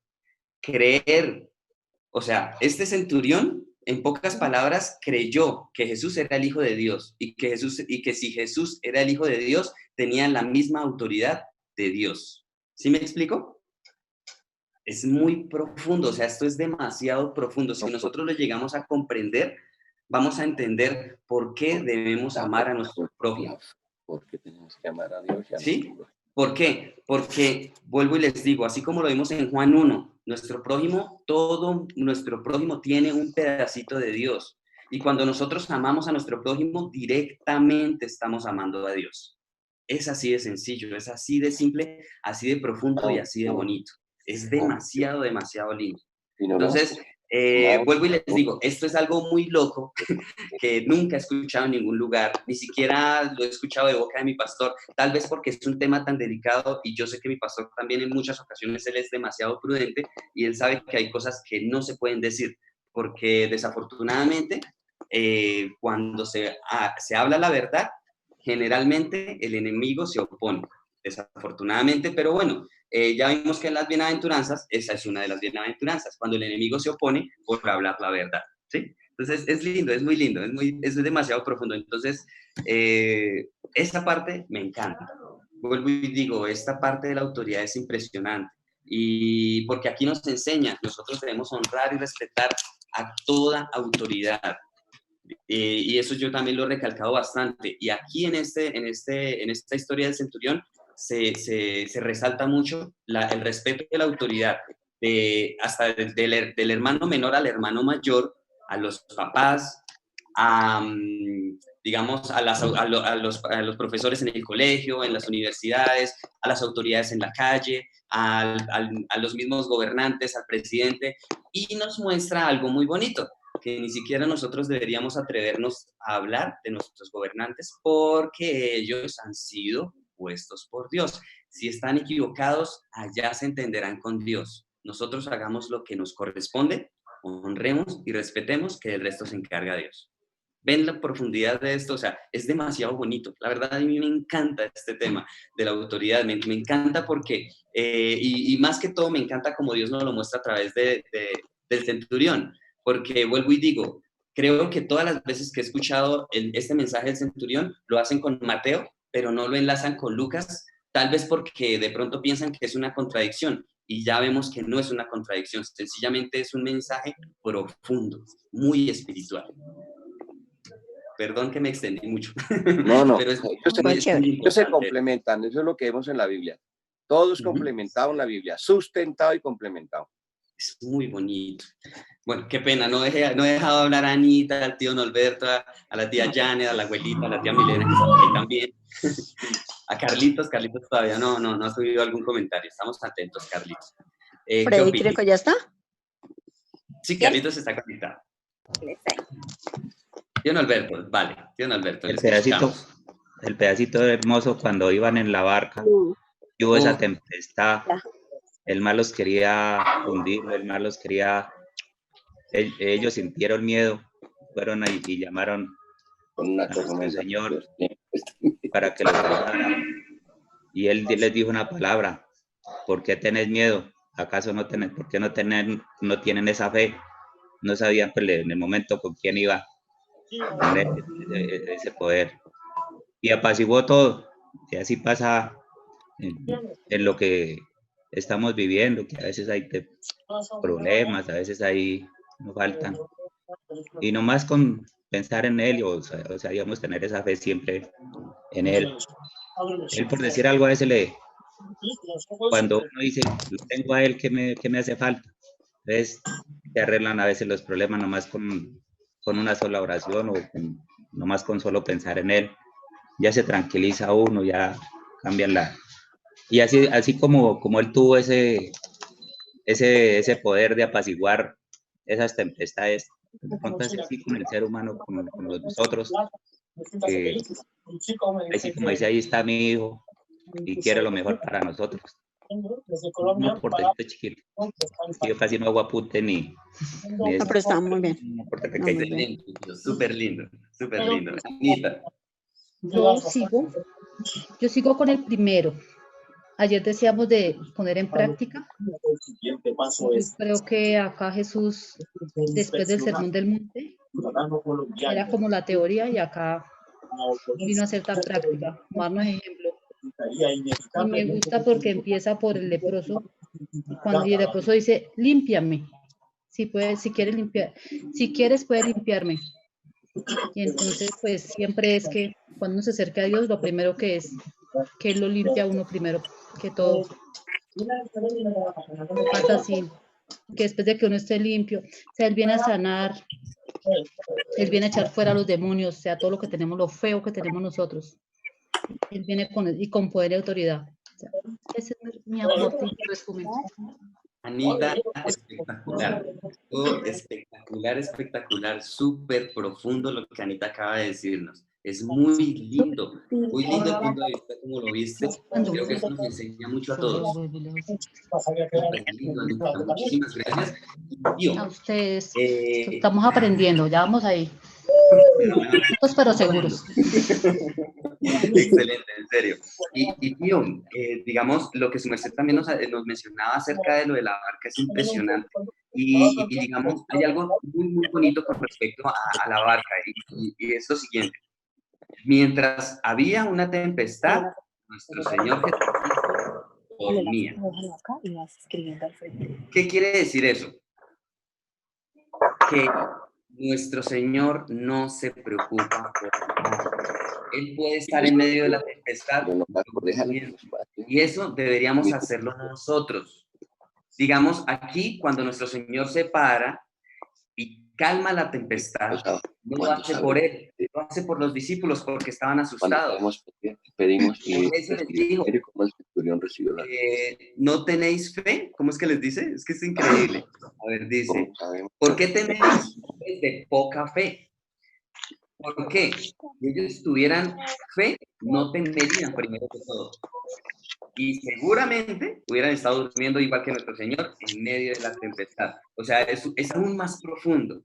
Speaker 5: Creer, o sea, este centurión, en pocas palabras, creyó que Jesús era el Hijo de Dios y que si Jesús era el Hijo de Dios, tenía la misma autoridad de Dios. ¿Sí me explico? Es muy profundo, o sea, esto es demasiado profundo. Si nosotros lo llegamos a comprender, vamos a entender por qué debemos amar a nuestro prójimo.
Speaker 9: Porque tenemos que amar a Dios y a
Speaker 5: ¿Sí?
Speaker 9: nuestro prójimo.
Speaker 5: ¿Por qué? Porque, vuelvo y les digo, así como lo vimos en Juan 1, nuestro prójimo, todo nuestro prójimo tiene un pedacito de Dios. Y cuando nosotros amamos a nuestro prójimo, directamente estamos amando a Dios. Es así de sencillo, es así de simple, así de profundo y así de bonito. Es demasiado, demasiado lindo. Entonces, vuelvo y les digo, esto es algo muy loco que nunca he escuchado en ningún lugar, ni siquiera lo he escuchado de boca de mi pastor, tal vez porque es un tema tan delicado y yo sé que mi pastor también en muchas ocasiones él es demasiado prudente y él sabe que hay cosas que no se pueden decir, porque desafortunadamente cuando se habla la verdad, generalmente el enemigo se opone, desafortunadamente, pero bueno, ya vimos que en las bienaventuranzas, esa es una de las bienaventuranzas, cuando el enemigo se opone por hablar la verdad, ¿sí? Entonces es lindo, es muy lindo, es demasiado profundo. Entonces, esta parte me encanta. Vuelvo y digo, esta parte de la autoridad es impresionante. Y porque aquí nos enseña, nosotros debemos honrar y respetar a toda autoridad. Y eso yo también lo he recalcado bastante. Y aquí en esta historia del centurión se resalta mucho el respeto de la autoridad, hasta del hermano menor al hermano mayor, a los papás, digamos, a los profesores en el colegio, en las universidades, a las autoridades en la calle, a los mismos gobernantes, al presidente, y nos muestra algo muy bonito. que ni siquiera nosotros deberíamos atrevernos a hablar de nuestros gobernantes porque ellos han sido puestos por Dios. Si están equivocados, allá se entenderán con Dios. Nosotros hagamos lo que nos corresponde, honremos y respetemos, que el resto se encarga Dios. ¿Ven la profundidad de esto? O sea, es demasiado bonito. La verdad, a mí me encanta este tema de la autoridad. Me encanta porque, y más que todo, me encanta como Dios nos lo muestra a través del centurión. Porque vuelvo y digo, creo que todas las veces que he escuchado este mensaje del centurión, lo hacen con Mateo, pero no lo enlazan con Lucas, tal vez porque de pronto piensan que es una contradicción. Y ya vemos que no es una contradicción, sencillamente es un mensaje profundo, muy espiritual. Perdón que me extendí mucho.
Speaker 9: No.
Speaker 5: Pero
Speaker 9: ellos se complementan, eso es lo que vemos en la Biblia. Todo es complementado en la Biblia, sustentado y complementado.
Speaker 5: Es muy bonito. Bueno, qué pena, no he dejado hablar a Anita, al tío Norberto, a la tía Janet, a la abuelita, a la tía Milena, que está aquí también. A Carlitos todavía no ha subido algún comentario. Estamos atentos, Carlitos.
Speaker 6: Freddy, creo que ya está.
Speaker 5: Sí, Carlitos está conectado. Tío Norberto, vale, tío Norberto.
Speaker 1: El pedacito hermoso cuando iban en la barca, y hubo esa tempestad, el mar los quería hundir, el mar los quería, ellos sintieron miedo, fueron ahí y llamaron al Señor para que los salvara. Y él les dijo una palabra: ¿por qué tenés miedo? ¿Acaso por qué no tienen esa fe? No sabían pues, en el momento con quién iba a tener ese poder. Y apaciguó todo. Y así pasa en lo que estamos viviendo, que a veces hay problemas, a veces nos faltan. Y nomás con pensar en Él, o sea, digamos, tener esa fe siempre en Él. Él, por decir algo, a veces cuando uno dice, lo tengo a Él, ¿qué me hace falta? Entonces, se arreglan a veces los problemas nomás con una sola oración, o nomás con solo pensar en Él. Ya se tranquiliza uno, ya cambian y así como Él tuvo ese poder de apaciguar esas tempestades, de pronto es así con el ser humano, con nosotros, así como dice, ahí está mi hijo y quiere lo mejor para nosotros. No por decirte chiquito, yo casi no hago apunte ni
Speaker 6: no, pero está muy bien.
Speaker 5: Súper lindo, súper lindo. Anita.
Speaker 10: Yo sigo con el primero. Ayer decíamos de poner en práctica. Yo creo que acá Jesús, después del Sermón del Monte, era como la teoría, y acá vino a hacer la práctica, darnos ejemplo. Y me gusta porque empieza por el leproso, cuando el leproso dice, límpiame, si quieres limpiar, si quieres puedes limpiarme. Y entonces pues siempre es que cuando uno se acerca a Dios, lo primero que es que Él lo limpia a uno primero que todo. Pasa así, que después de que uno esté limpio, o sea, Él viene a sanar, Él viene a echar fuera a los demonios, o sea, todo lo que tenemos, lo feo que tenemos nosotros. Él viene con poder y autoridad. O sea, ese es mi aporte y resumen.
Speaker 5: Anita, espectacular. Oh, espectacular, súper profundo lo que Anita acaba de decirnos. Es muy lindo el punto de vista como lo viste. Creo que eso nos enseña mucho a todos. Muchísimas gracias.
Speaker 10: A ustedes, estamos aprendiendo, ya vamos ahí. Pero seguros.
Speaker 5: Excelente, en serio. Y tío, digamos, lo que su merced también nos mencionaba acerca de lo de la barca es impresionante. Y digamos, hay algo muy bonito con respecto a la barca, y es lo siguiente. Mientras había una tempestad, nuestro Señor Jesucristo dormía. ¿Qué quiere decir eso? Que nuestro Señor no se preocupa por nada. Él puede estar en medio de la tempestad, y eso deberíamos hacerlo nosotros. Digamos, aquí, cuando nuestro Señor se para y calma la tempestad, no lo hace por Él, lo hace por los discípulos, porque estaban asustados.
Speaker 9: Pedimos
Speaker 5: Eso les dijo,
Speaker 9: como el centurión recibió la
Speaker 5: ¿no tenéis fe? ¿Cómo es que les dice? Es que es increíble. A ver, dice, ¿por qué tenéis de poca fe. ¿Por qué? Si ellos tuvieran fe, no temerían primero que todo. Y seguramente hubieran estado durmiendo igual que nuestro Señor en medio de la tempestad. O sea, es aún más profundo,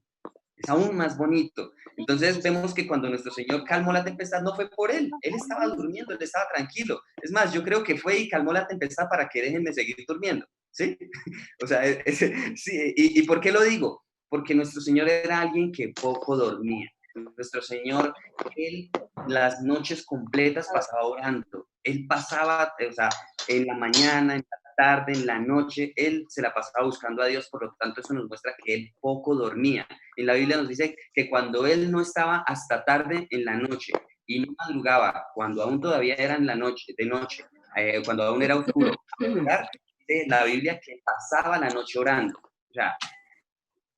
Speaker 5: es aún más bonito. Entonces vemos que cuando nuestro Señor calmó la tempestad no fue por Él estaba durmiendo, Él estaba tranquilo. Es más, yo creo que fue y calmó la tempestad para que dejen de seguir durmiendo, ¿sí? O sea, sí. ¿Y por qué lo digo? Porque nuestro Señor era alguien que poco dormía. Nuestro Señor, Él las noches completas pasaba orando. Él pasaba, o sea, en la mañana, en la tarde, en la noche, Él se la pasaba buscando a Dios, por lo tanto eso nos muestra que Él poco dormía. En la Biblia nos dice que cuando Él no estaba hasta tarde en la noche y no madrugaba, cuando aún todavía era en la noche, de noche, cuando aún era oscuro, a orar, dice la Biblia que pasaba la noche orando. O sea,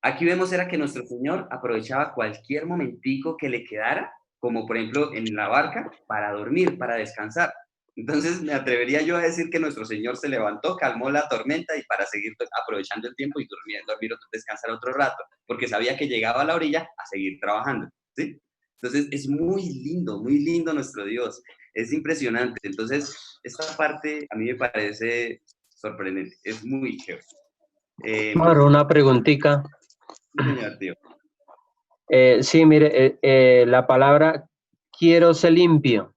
Speaker 5: aquí vemos era que nuestro Señor aprovechaba cualquier momentico que le quedara, como por ejemplo en la barca, para dormir, para descansar. Entonces me atrevería yo a decir que nuestro Señor se levantó, calmó la tormenta y para seguir aprovechando el tiempo y descansar otro rato, porque sabía que llegaba a la orilla a seguir trabajando, ¿sí? Entonces es muy lindo nuestro Dios, es impresionante. Entonces esta parte a mí me parece sorprendente, es muy chévere.
Speaker 8: Ahora una preguntita.
Speaker 5: Señor, tío.
Speaker 8: Sí, mire, la palabra quiero ser limpio.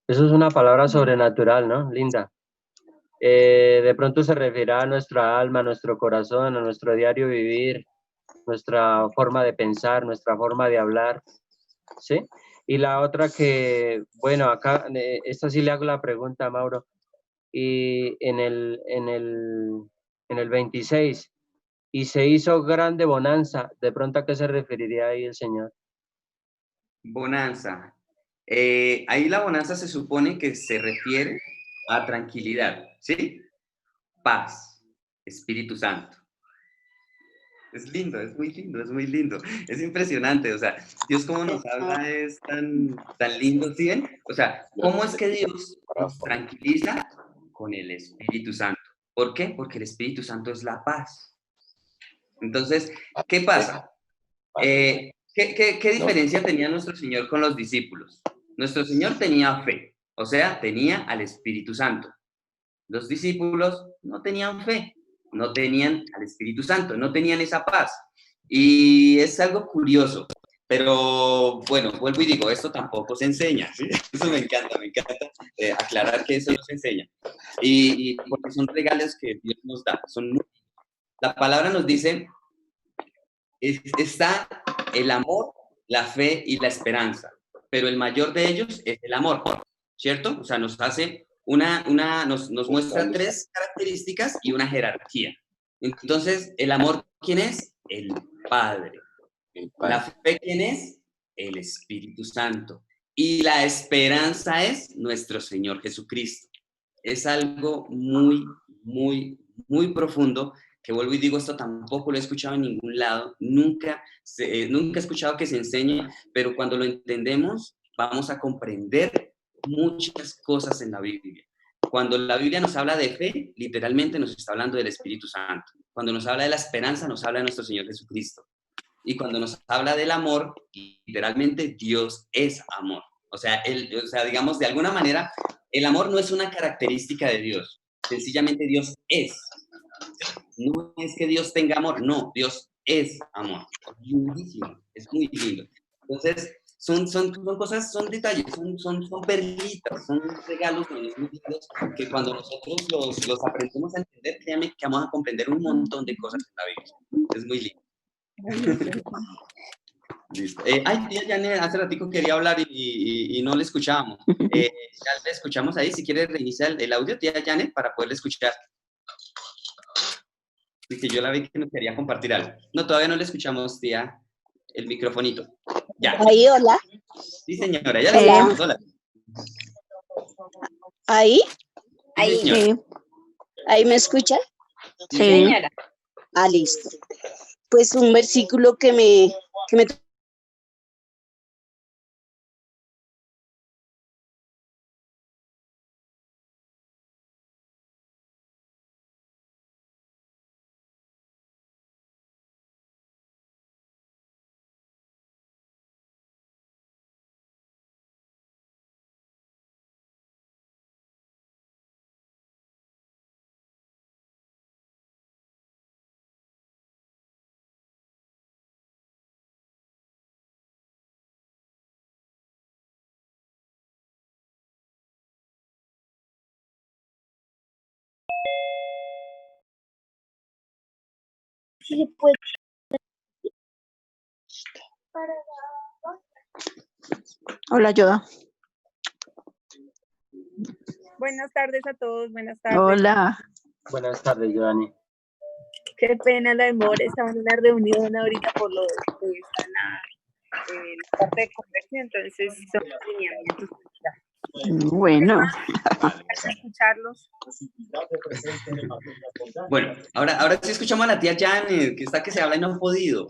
Speaker 8: Eso es una palabra sobrenatural, ¿no? Linda. De pronto se refiere a nuestra alma, a nuestro corazón, a nuestro diario vivir, nuestra forma de pensar, nuestra forma de hablar, ¿sí? Y la otra que, bueno, acá, esta sí le hago la pregunta a Mauro. Y en el 26, y se hizo grande bonanza. ¿De pronto a qué se referiría ahí el Señor?
Speaker 5: Bonanza. Ahí la bonanza se supone que se refiere a tranquilidad, ¿sí? Paz, Espíritu Santo. Es lindo, es muy lindo, es muy lindo. Es impresionante, o sea, Dios cómo nos habla es tan lindo, ¿sí ven? O sea, ¿cómo es que Dios nos tranquiliza? Con el Espíritu Santo. ¿Por qué? Porque el Espíritu Santo es la paz. Entonces, ¿qué pasa? ¿Qué diferencia tenía nuestro Señor con los discípulos? Nuestro Señor tenía fe, o sea, tenía al Espíritu Santo. Los discípulos no tenían fe, no tenían al Espíritu Santo, no tenían esa paz. Y es algo curioso, pero bueno, vuelvo y digo, esto tampoco se enseña, ¿sí? Eso me encanta aclarar que eso no se enseña. Y porque son regalos que Dios nos da. La palabra nos dice, está el amor, la fe y la esperanza, pero el mayor de ellos es el amor, ¿cierto? O sea, nos hace nos muestra tres características y una jerarquía. Entonces, el amor, ¿quién es? El Padre. La fe, ¿quién es? El Espíritu Santo. Y la esperanza es nuestro Señor Jesucristo. Es algo muy profundo, que vuelvo y digo, esto tampoco lo he escuchado en ningún lado, nunca he escuchado que se enseñe, pero cuando lo entendemos, vamos a comprender muchas cosas en la Biblia. Cuando la Biblia nos habla de fe, literalmente nos está hablando del Espíritu Santo. Cuando nos habla de la esperanza, nos habla de nuestro Señor Jesucristo. Y cuando nos habla del amor, literalmente Dios es amor. O sea, digamos, de alguna manera, el amor no es una característica de Dios. Sencillamente Dios es. No es que Dios tenga amor, no, Dios es amor. Es lindísimo, es muy lindo. Entonces, son cosas, son detalles, son perlitas, son regalos muy lindos que cuando nosotros los aprendemos a entender, créanme que vamos a comprender un montón de cosas en la Biblia. Es muy lindo. Listo. Tía Janet, hace ratico quería hablar y no le escuchábamos. Ya le escuchamos ahí. Si quiere reiniciar el audio, tía Janet, para poderle escuchar. Dice, yo la vi que nos quería compartir algo. No, todavía no le escuchamos, tía, el microfonito. Ya.
Speaker 2: Ahí, hola.
Speaker 5: Sí, señora, ya le escuchamos. Hola.
Speaker 2: ¿Ahí?
Speaker 5: Sí, señora.
Speaker 2: Sí. ¿Ahí me escucha?
Speaker 3: Sí, señora.
Speaker 2: Ah, listo. Pues un versículo que me se puede.
Speaker 6: Hola, Yoda.
Speaker 13: Buenas tardes a todos, buenas tardes.
Speaker 6: Hola.
Speaker 8: Buenas tardes, Giovanni.
Speaker 13: Qué pena la demora, estaba en una reunión ahorita por lo que está en la parte de comercio, entonces son lineamientos.
Speaker 6: Bueno.
Speaker 13: Para escucharlos.
Speaker 5: Bueno, ahora sí escuchamos a la tía Janet, que está que se habla y no ha podido.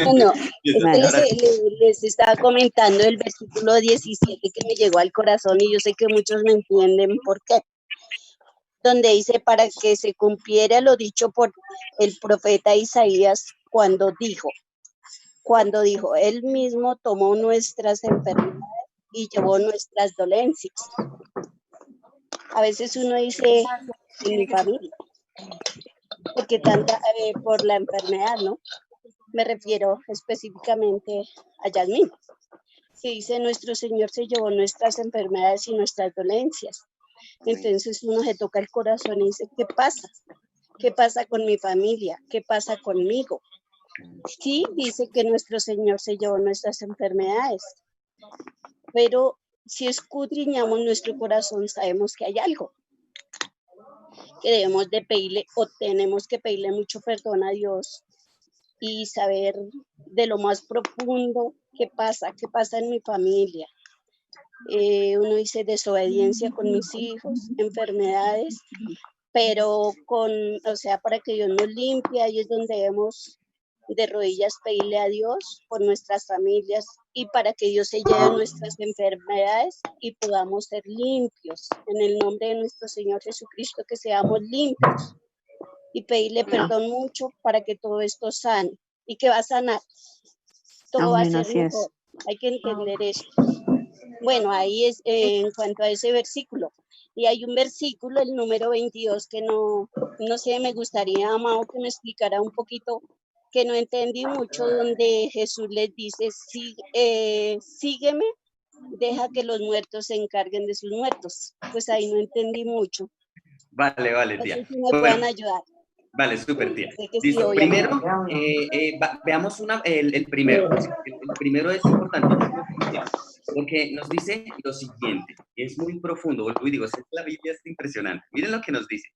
Speaker 2: Bueno, les estaba comentando el versículo 17 que me llegó al corazón y yo sé que muchos me entienden por qué. Donde dice, para que se cumpliera lo dicho por el profeta Isaías cuando dijo, él mismo tomó nuestras enfermedades y llevó nuestras dolencias. A veces uno dice, en mi familia, porque por la enfermedad, ¿no? Me refiero específicamente a Yasmín, que dice, nuestro Señor se llevó nuestras enfermedades y nuestras dolencias. Entonces uno se toca el corazón y dice, ¿qué pasa? ¿Qué pasa con mi familia? ¿Qué pasa conmigo? Sí, dice que nuestro Señor se llevó nuestras enfermedades, pero si escudriñamos nuestro corazón sabemos que hay algo que debemos de pedirle o tenemos que pedirle mucho perdón a Dios y saber de lo más profundo qué pasa en mi familia. Uno dice desobediencia con mis hijos, enfermedades, pero para que Dios nos limpie, ahí es donde debemos de rodillas pedirle a Dios por nuestras familias y para que Dios se lleve nuestras enfermedades y podamos ser limpios. En el nombre de nuestro Señor Jesucristo, que seamos limpios y pedirle perdón mucho para que todo esto sane. ¿Y que va a sanar? Todo va a ser mejor. Hay que entender esto. Bueno, ahí es en cuanto a ese versículo. Y hay un versículo, el número 22, que no sé, me gustaría, Amado, que me explicara un poquito, que no entendí mucho, donde Jesús les dice, sígueme, deja que los muertos se encarguen de sus muertos. Pues ahí no entendí mucho.
Speaker 5: Vale, tía.
Speaker 2: No sé si me puedan ayudar.
Speaker 5: Vale, súper, tía.
Speaker 2: Sí,
Speaker 5: primero, veamos el primero. El primero es importante porque nos dice lo siguiente. Es muy profundo. Vuelvo y digo, la Biblia es impresionante. Miren lo que nos dice.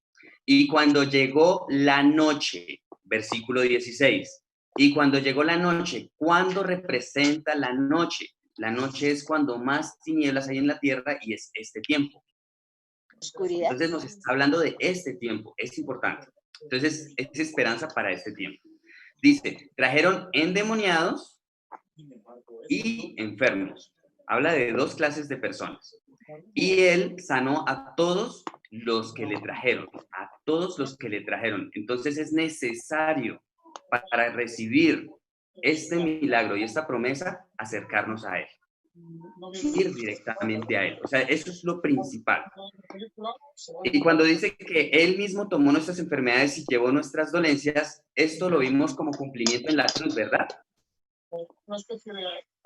Speaker 5: Y cuando llegó la noche, versículo 16. Y cuando llegó la noche, ¿cuándo representa la noche? La noche es cuando más tinieblas hay en la tierra y es este tiempo.
Speaker 2: Oscuridad.
Speaker 5: Entonces nos está hablando de este tiempo. Es importante. Entonces, es esperanza para este tiempo. Dice, trajeron endemoniados y enfermos. Habla de dos clases de personas. Y él sanó a todos los que le trajeron. A todos los que le trajeron. Entonces, es necesario para recibir este milagro y esta promesa, acercarnos a él. Ir directamente a él. O sea, eso es lo principal. Y cuando dice que él mismo tomó nuestras enfermedades y llevó nuestras dolencias, esto lo vimos como cumplimiento en la cruz, ¿verdad?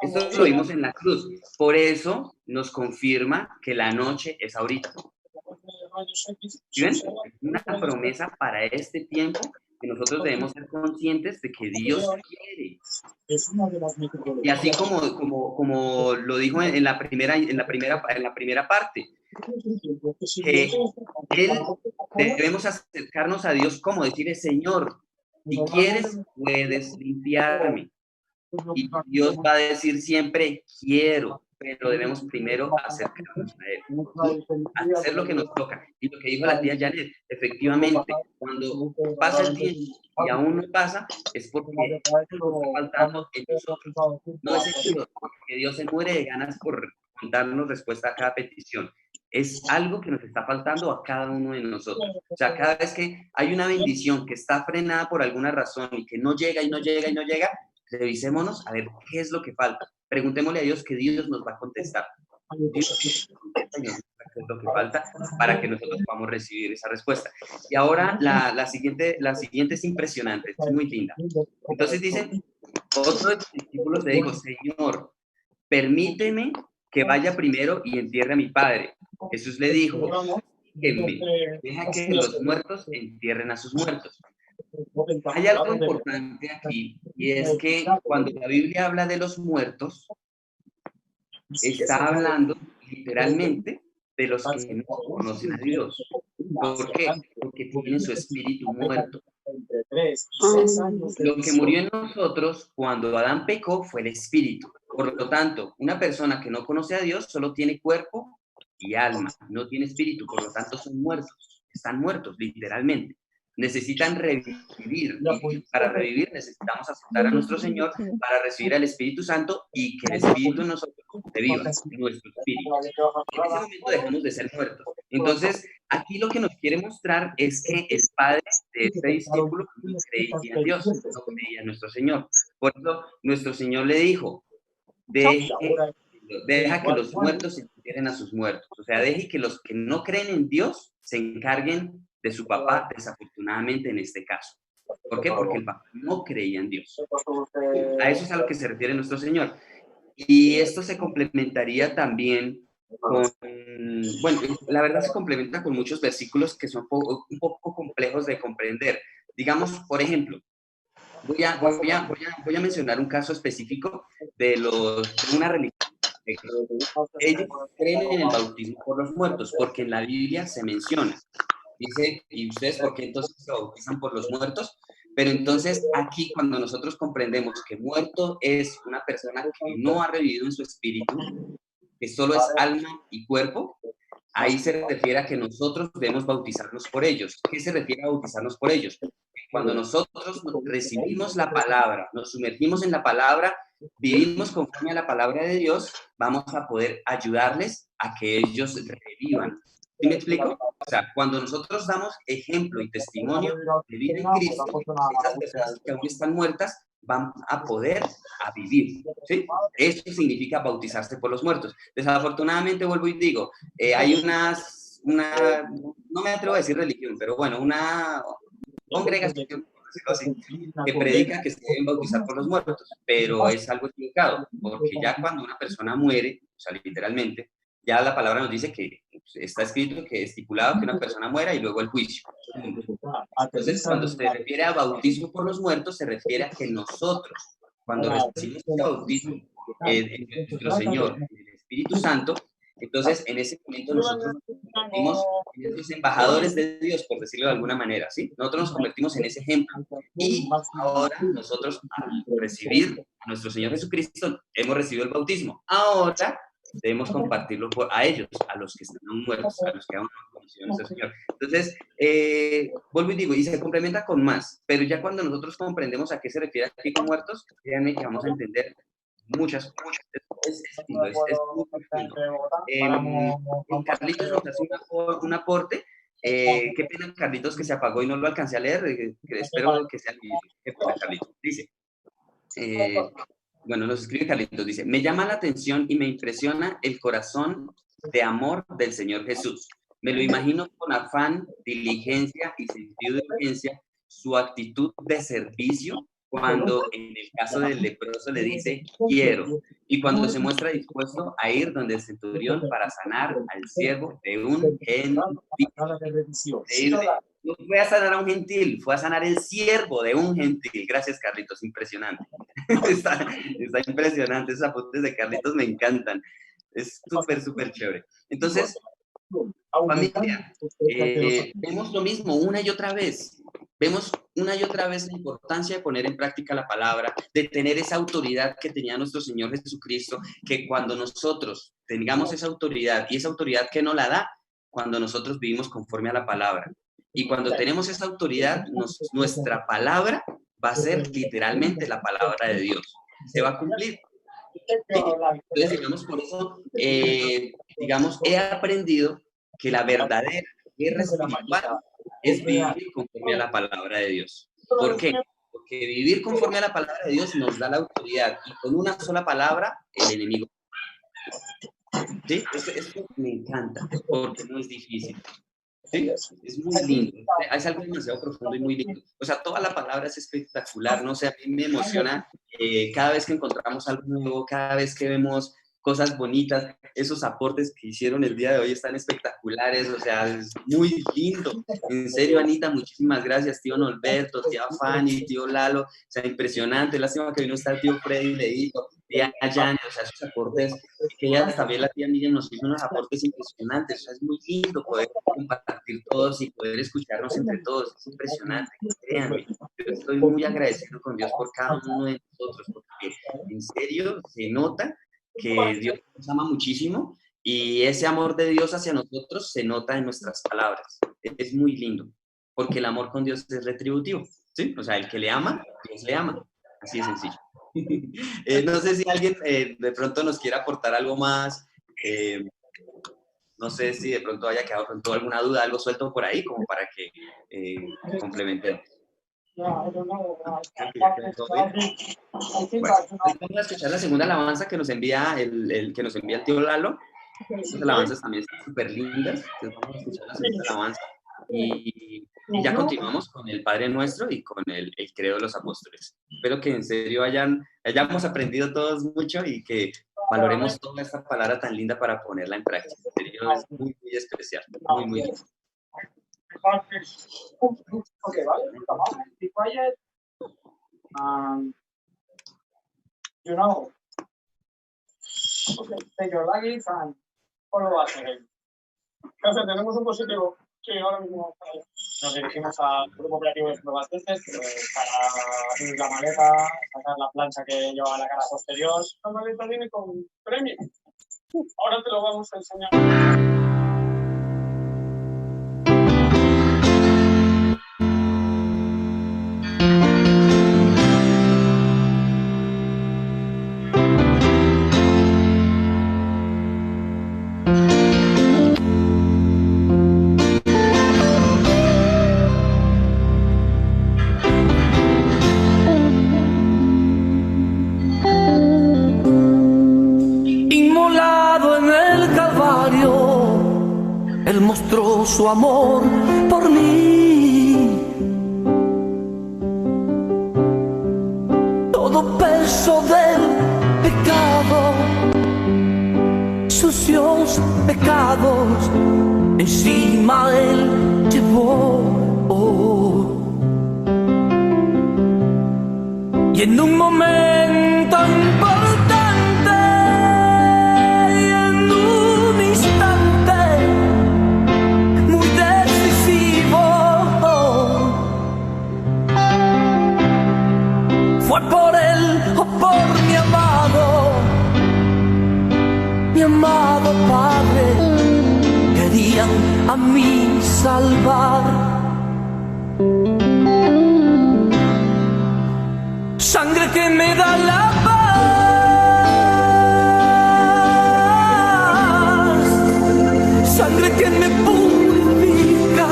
Speaker 5: Esto lo vimos en la cruz. Por eso nos confirma que la noche es ahorita. ¿Sí ven? Es una promesa para este tiempo que nosotros debemos ser conscientes de que Dios quiere. Y así como lo dijo en la primera parte, que debemos acercarnos a Dios como decirle, Señor, si quieres, puedes limpiarme. Y Dios va a decir siempre, quiero, pero debemos primero acercarnos a Él, hacer lo que nos toca. Y lo que dijo la tía Janet, efectivamente, cuando pasa el tiempo y aún no pasa, es porque está faltando en nosotros. No es que Dios se muere de ganas por darnos respuesta a cada petición. Es algo que nos está faltando a cada uno de nosotros. O sea, cada vez que hay una bendición que está frenada por alguna razón y que no llega y no llega y no llega, revisémonos a ver qué es lo que falta. Preguntémosle a Dios que Dios nos va a contestar. Dios nos va a qué es lo que falta para que nosotros podamos recibir esa respuesta. Y ahora la siguiente es impresionante, es muy linda. Entonces dice, otro de los discípulos le dijo, Señor, permíteme que vaya primero y entierre a mi padre. Jesús le dijo, sígueme, deja que los muertos entierren a sus muertos. Hay algo importante aquí, y es que cuando la Biblia habla de los muertos, está hablando literalmente de los que no conocen a Dios. ¿Por qué? Porque tienen su espíritu muerto. Lo que murió en nosotros cuando Adán pecó fue el espíritu. Por lo tanto, una persona que no conoce a Dios solo tiene cuerpo y alma, no tiene espíritu, por lo tanto son muertos, están muertos literalmente. Necesitan revivir, y para revivir necesitamos aceptar a nuestro Señor para recibir al Espíritu Santo y que el Espíritu en nosotros reviva en nuestro espíritu. En ese momento dejamos de ser muertos. Entonces, aquí lo que nos quiere mostrar es que el padre de este discípulo no creía en Dios, no creía en nuestro Señor. Por eso, nuestro Señor le dijo, deja que los muertos se entierren a sus muertos. O sea, deje que los que no creen en Dios se encarguen de su papá, desafortunadamente en este caso. ¿Por qué? Porque el papá no creía en Dios. A eso es a lo que se refiere nuestro Señor. Y esto se complementaría también con, bueno, la verdad se complementa con muchos versículos que son un poco complejos de comprender. Digamos, por ejemplo, voy a mencionar un caso específico de una religión. Ellos creen en el bautismo por los muertos, porque en la Biblia se menciona. Dice, ¿y ustedes por qué entonces se bautizan por los muertos? Pero entonces aquí cuando nosotros comprendemos que muerto es una persona que no ha revivido en su espíritu, que solo es alma y cuerpo, ahí se refiere a que nosotros debemos bautizarnos por ellos. ¿Qué se refiere a bautizarnos por ellos? Cuando nosotros recibimos la palabra, nos sumergimos en la palabra, vivimos conforme a la palabra de Dios, vamos a poder ayudarles a que ellos revivan. ¿Sí me explico? O sea, cuando nosotros damos ejemplo y testimonio de vida en Cristo, esas personas que aún están muertas van a poder vivir, ¿sí? Eso significa bautizarse por los muertos. Desafortunadamente, vuelvo y digo, hay no me atrevo a decir religión, pero bueno, una congregación, que predica que se deben bautizar por los muertos, pero es algo equivocado, porque ya cuando una persona muere, o sea, literalmente, ya la palabra nos dice que está escrito, que es estipulado que una persona muera y luego el juicio. Entonces, cuando se refiere a bautismo por los muertos, se refiere a que nosotros, cuando recibimos el bautismo de nuestro Señor, el Espíritu Santo, entonces en ese momento nosotros nos convertimos en esos embajadores de Dios, por decirlo de alguna manera, ¿sí? Nosotros nos convertimos en ese ejemplo. Y ahora nosotros, al recibir a nuestro Señor Jesucristo, hemos recibido el bautismo. Ahora debemos compartirlo a ellos, a los que están aún muertos, a los que aún no han conocido a nuestro Señor. Entonces, vuelvo y digo, y se complementa con más, pero ya cuando nosotros comprendemos a qué se refiere aquí con muertos, créanme que vamos a entender muchas cosas. Es muy profundo. Carlitos nos hace un aporte. Qué pena, Carlitos, que se apagó y no lo alcancé a leer. Espero que sea el mismo. Qué pena, Carlitos. Dice, bueno, nos escribe Carlitos, dice, me llama la atención y me impresiona el corazón de amor del Señor Jesús. Me lo imagino con afán, diligencia y sentido de urgencia, su actitud de servicio cuando en el caso del leproso le dice, quiero, y cuando se muestra dispuesto a ir donde el centurión para sanar al siervo de un gentil. No fue a sanar a un gentil, fue a sanar el siervo de un gentil. Gracias, Carlitos, impresionante. está impresionante, esos apuntes de Carlitos me encantan. Es súper chévere. Entonces, familia, vemos lo mismo una y otra vez. Vemos una y otra vez la importancia de poner en práctica la palabra, de tener esa autoridad que tenía nuestro Señor Jesucristo, que cuando nosotros tengamos esa autoridad, y esa autoridad que nos la da, cuando nosotros vivimos conforme a la palabra. Y cuando tenemos esa autoridad, nuestra palabra va a ser literalmente la palabra de Dios. Se va a cumplir. ¿Sí? Entonces, digamos, por eso, digamos, he aprendido que la verdadera guerra espiritual es vivir conforme a la palabra de Dios. ¿Por qué? Porque vivir conforme a la palabra de Dios nos da la autoridad y con una sola palabra el enemigo. ¿Sí? Esto me encanta porque no es difícil. ¿Sí? Es muy lindo. Es algo demasiado profundo y muy lindo. O sea, toda la palabra es espectacular. No sé, a mí me emociona cada vez que encontramos algo nuevo, cada vez que vemos cosas bonitas. Esos aportes que hicieron el día de hoy están espectaculares, o sea, es muy lindo. En serio, Anita, muchísimas gracias, tío Norberto, tía Fanny, tío Lalo, o sea, impresionante. Lástima que hoy no está el tío Freddy, le digo, tía Jan, o sea, esos aportes, que ella también, la tía Miriam, nos hizo unos aportes impresionantes, o sea, es muy lindo poder compartir todos y poder escucharnos entre todos, es impresionante, créanme. Yo estoy muy agradecido con Dios por cada uno de nosotros, porque en serio se nota que Dios nos ama muchísimo y ese amor de Dios hacia nosotros se nota en nuestras palabras. Es muy lindo, porque el amor con Dios es retributivo, ¿sí? O sea, el que le ama, Dios le ama. Así de sencillo. No sé si alguien de pronto nos quiere aportar algo más. No sé si de pronto haya quedado con toda alguna duda, algo suelto por ahí, como para que complementemos. Bueno, vamos a escuchar la segunda alabanza que nos envía el tío Lalo. Estas alabanzas también están súper lindas. Entonces vamos a escuchar la segunda alabanza y ya continuamos con el Padre Nuestro y con el Credo de los Apóstoles. Espero que en serio hayamos aprendido todos mucho y que valoremos toda esta palabra tan linda para ponerla en práctica. En serio, es muy, muy especial, muy, muy lindo.
Speaker 14: Okay, vale. Be quiet. You know. Okay, take your luggage and follow us again. Entonces, tenemos un positivo que ahora mismo nos dirigimos al grupo operativo de pruebas testes para abrir la maleta, sacar la plancha que lleva la cara posterior. La maleta viene con premio. Ahora te lo vamos a enseñar.
Speaker 11: Mostró su amor por mí. Todo peso del pecado, sucios pecados, encima él llevó. Y en un momento importante, y en un instante fue por él o por mi amado Padre, querían a mí salvar. Sangre que me da la paz, sangre que me purifica,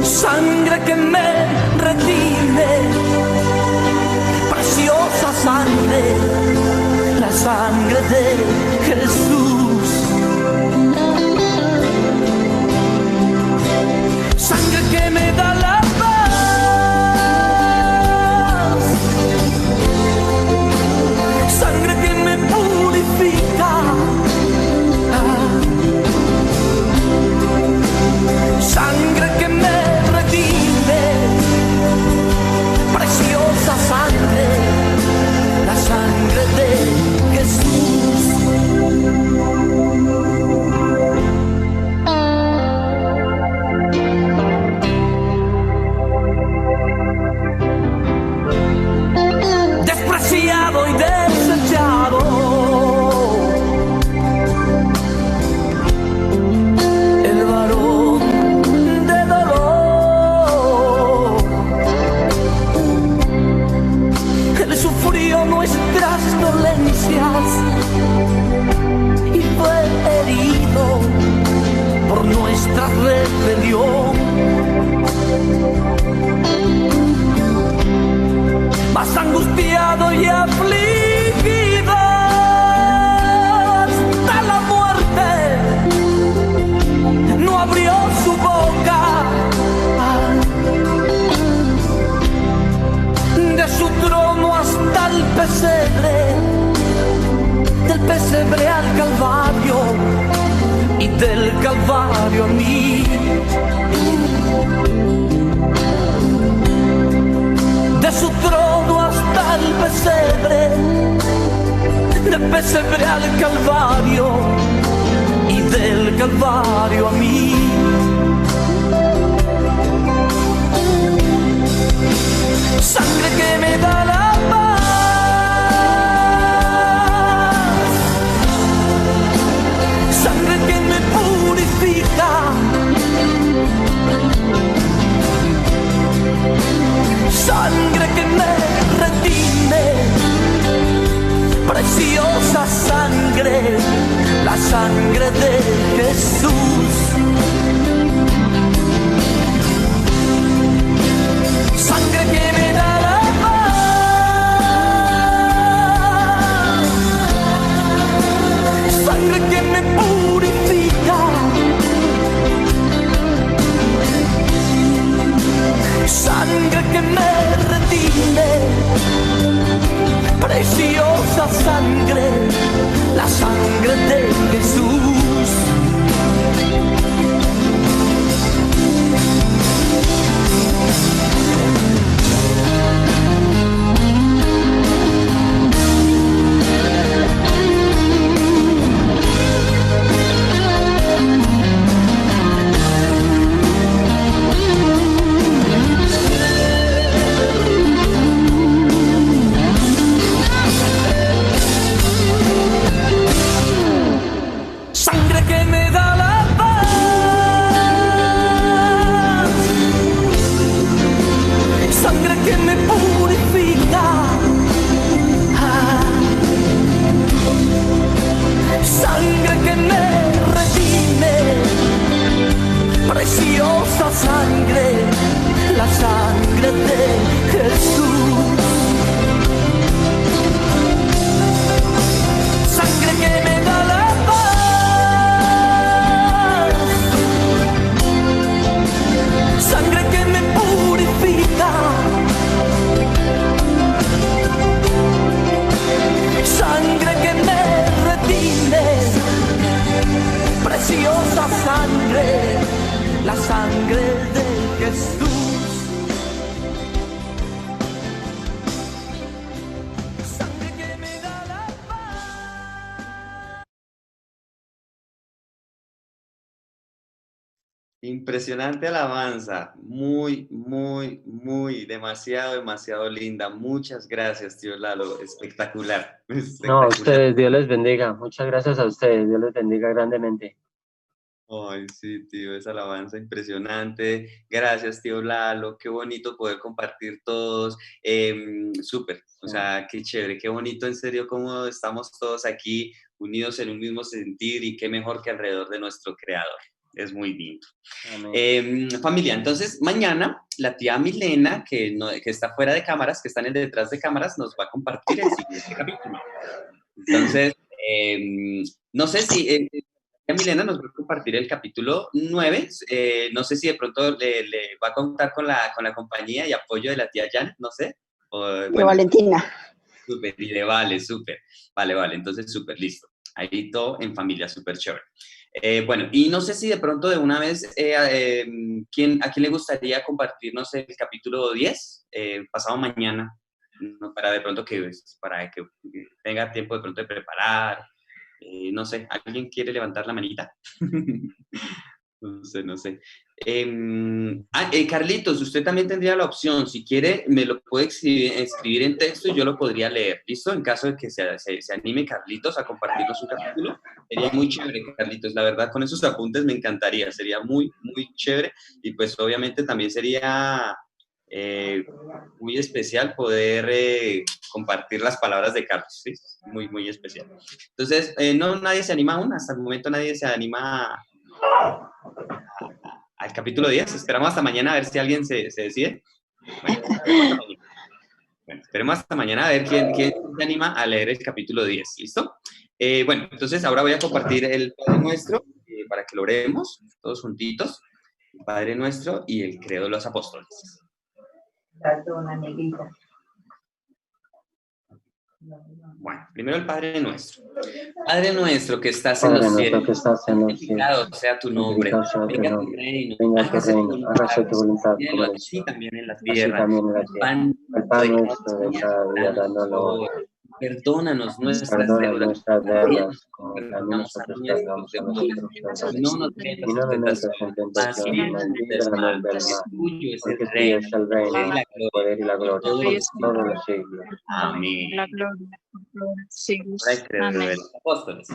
Speaker 11: sangre que me redime, preciosa sangre, la sangre de Jesús. Sangre que me da la paz, Calvario a mí. De su trono hasta el pesebre, del pesebre al Calvario y del Calvario a mí. Sangre que me da la paz, sangre que me purifica, sangre que me redime, preciosa sangre, la sangre de Jesús. Sangre que me da la paz, sangre que me purifica, sangre que me redime, preciosa sangre, la sangre de Jesús. Sangre que me da la paz, sangre que me purifica, sangre que me redime, preciosa sangre, la sangre de Jesús. Sangre que me da la sangre que me purifica, sangre que me redime, preciosa sangre, la sangre de Jesús. Sangre que me da la
Speaker 5: Impresionante alabanza, muy, muy, muy, demasiado linda. Muchas gracias, tío Lalo, espectacular.
Speaker 8: No, a ustedes, Dios les bendiga. Muchas gracias a ustedes, Dios les bendiga grandemente.
Speaker 5: Ay, sí, tío, esa alabanza impresionante. Gracias, tío Lalo. Qué bonito poder compartir todos. Súper, o sea, qué chévere, qué bonito, en serio, cómo estamos todos aquí unidos en un mismo sentir y qué mejor que alrededor de nuestro Creador. Es muy lindo. Familia, entonces mañana la tía Milena, que está fuera de cámaras, que están detrás de cámaras, nos va a compartir el siguiente capítulo. Entonces, no sé si tía Milena nos va a compartir el capítulo 9. No sé si de pronto le va a contar con la compañía y apoyo de la tía Janet, no sé.
Speaker 6: De Valentina.
Speaker 5: Súper, y de Vale, súper. Vale, entonces súper, listo. Ahí todo en familia, súper chévere. Bueno, y no sé si de pronto de una vez, ¿a quién le gustaría compartirnos el capítulo 10? Pasado mañana, ¿no? Para de pronto para que tenga tiempo de pronto de preparar. No sé, ¿alguien quiere levantar la manita? No sé. Carlitos, usted también tendría la opción, si quiere, me lo puede escribir en texto y yo lo podría leer, ¿listo? En caso de que se anime Carlitos a compartirnos un capítulo, sería muy chévere, Carlitos, la verdad, con esos apuntes me encantaría, sería muy, muy chévere, y pues obviamente también sería muy especial poder compartir las palabras de Carlos, ¿sí? Muy, muy especial. Entonces, nadie se anima aún, hasta el momento nadie se anima al capítulo 10. Esperamos hasta mañana a ver si alguien se decide. Bueno, esperemos hasta mañana a ver quién se anima a leer el capítulo 10. ¿Listo? Bueno, entonces ahora voy a compartir el Padre Nuestro para que lo oremos todos juntitos. El Padre Nuestro y el Credo de los Apóstoles.
Speaker 15: Perdona, negrita.
Speaker 5: Bueno, primero el Padre Nuestro. Padre Nuestro que estás en
Speaker 8: Padre
Speaker 5: los
Speaker 8: nuestro
Speaker 5: cielos,
Speaker 8: que estás en los cielos,
Speaker 5: santificado sea tu nombre,
Speaker 8: santificado sea tu
Speaker 5: venga tu
Speaker 8: nombre,
Speaker 5: reino,
Speaker 8: venga tu
Speaker 5: hágase tu
Speaker 8: reino,
Speaker 5: voluntad
Speaker 8: hágase tu voluntad
Speaker 5: en el
Speaker 8: como en
Speaker 5: cielo,
Speaker 8: el
Speaker 5: así
Speaker 8: cielo,
Speaker 5: también en la
Speaker 8: así
Speaker 5: tierra.
Speaker 8: también en la
Speaker 5: El
Speaker 8: tierra.
Speaker 5: pan
Speaker 8: El pan
Speaker 5: de
Speaker 8: nuestro de cada día,
Speaker 5: danos
Speaker 8: dánoslo hoy.
Speaker 5: hoy. Perdónanos nuestras
Speaker 8: Perdona
Speaker 5: deudas,
Speaker 8: nuestras
Speaker 5: también
Speaker 8: deudas, como también
Speaker 5: perdonamos a
Speaker 8: nosotros
Speaker 5: nuestros
Speaker 8: perdonamos a nuestros
Speaker 5: deudores.
Speaker 8: deudores.
Speaker 5: Y no nos
Speaker 8: Y
Speaker 5: metas
Speaker 8: no
Speaker 5: en
Speaker 8: nos metas
Speaker 5: tentación,
Speaker 8: en
Speaker 5: mas
Speaker 8: tentación, mas
Speaker 5: líbranos del
Speaker 8: líbranos
Speaker 5: mal.
Speaker 8: del
Speaker 5: Porque
Speaker 8: mal.
Speaker 5: tuyo es el
Speaker 8: Porque tuyo
Speaker 5: reino,
Speaker 8: es el
Speaker 5: el poder
Speaker 8: reino,
Speaker 5: y la
Speaker 8: el
Speaker 5: gloria
Speaker 8: poder y la
Speaker 5: por
Speaker 8: gloria,
Speaker 5: todos
Speaker 8: por
Speaker 5: los
Speaker 8: todos
Speaker 5: siglos.
Speaker 8: los siglos.
Speaker 5: Amén.
Speaker 4: La gloria por todos los siglos.
Speaker 5: Ahora creo de
Speaker 4: Amén.
Speaker 5: los apóstoles.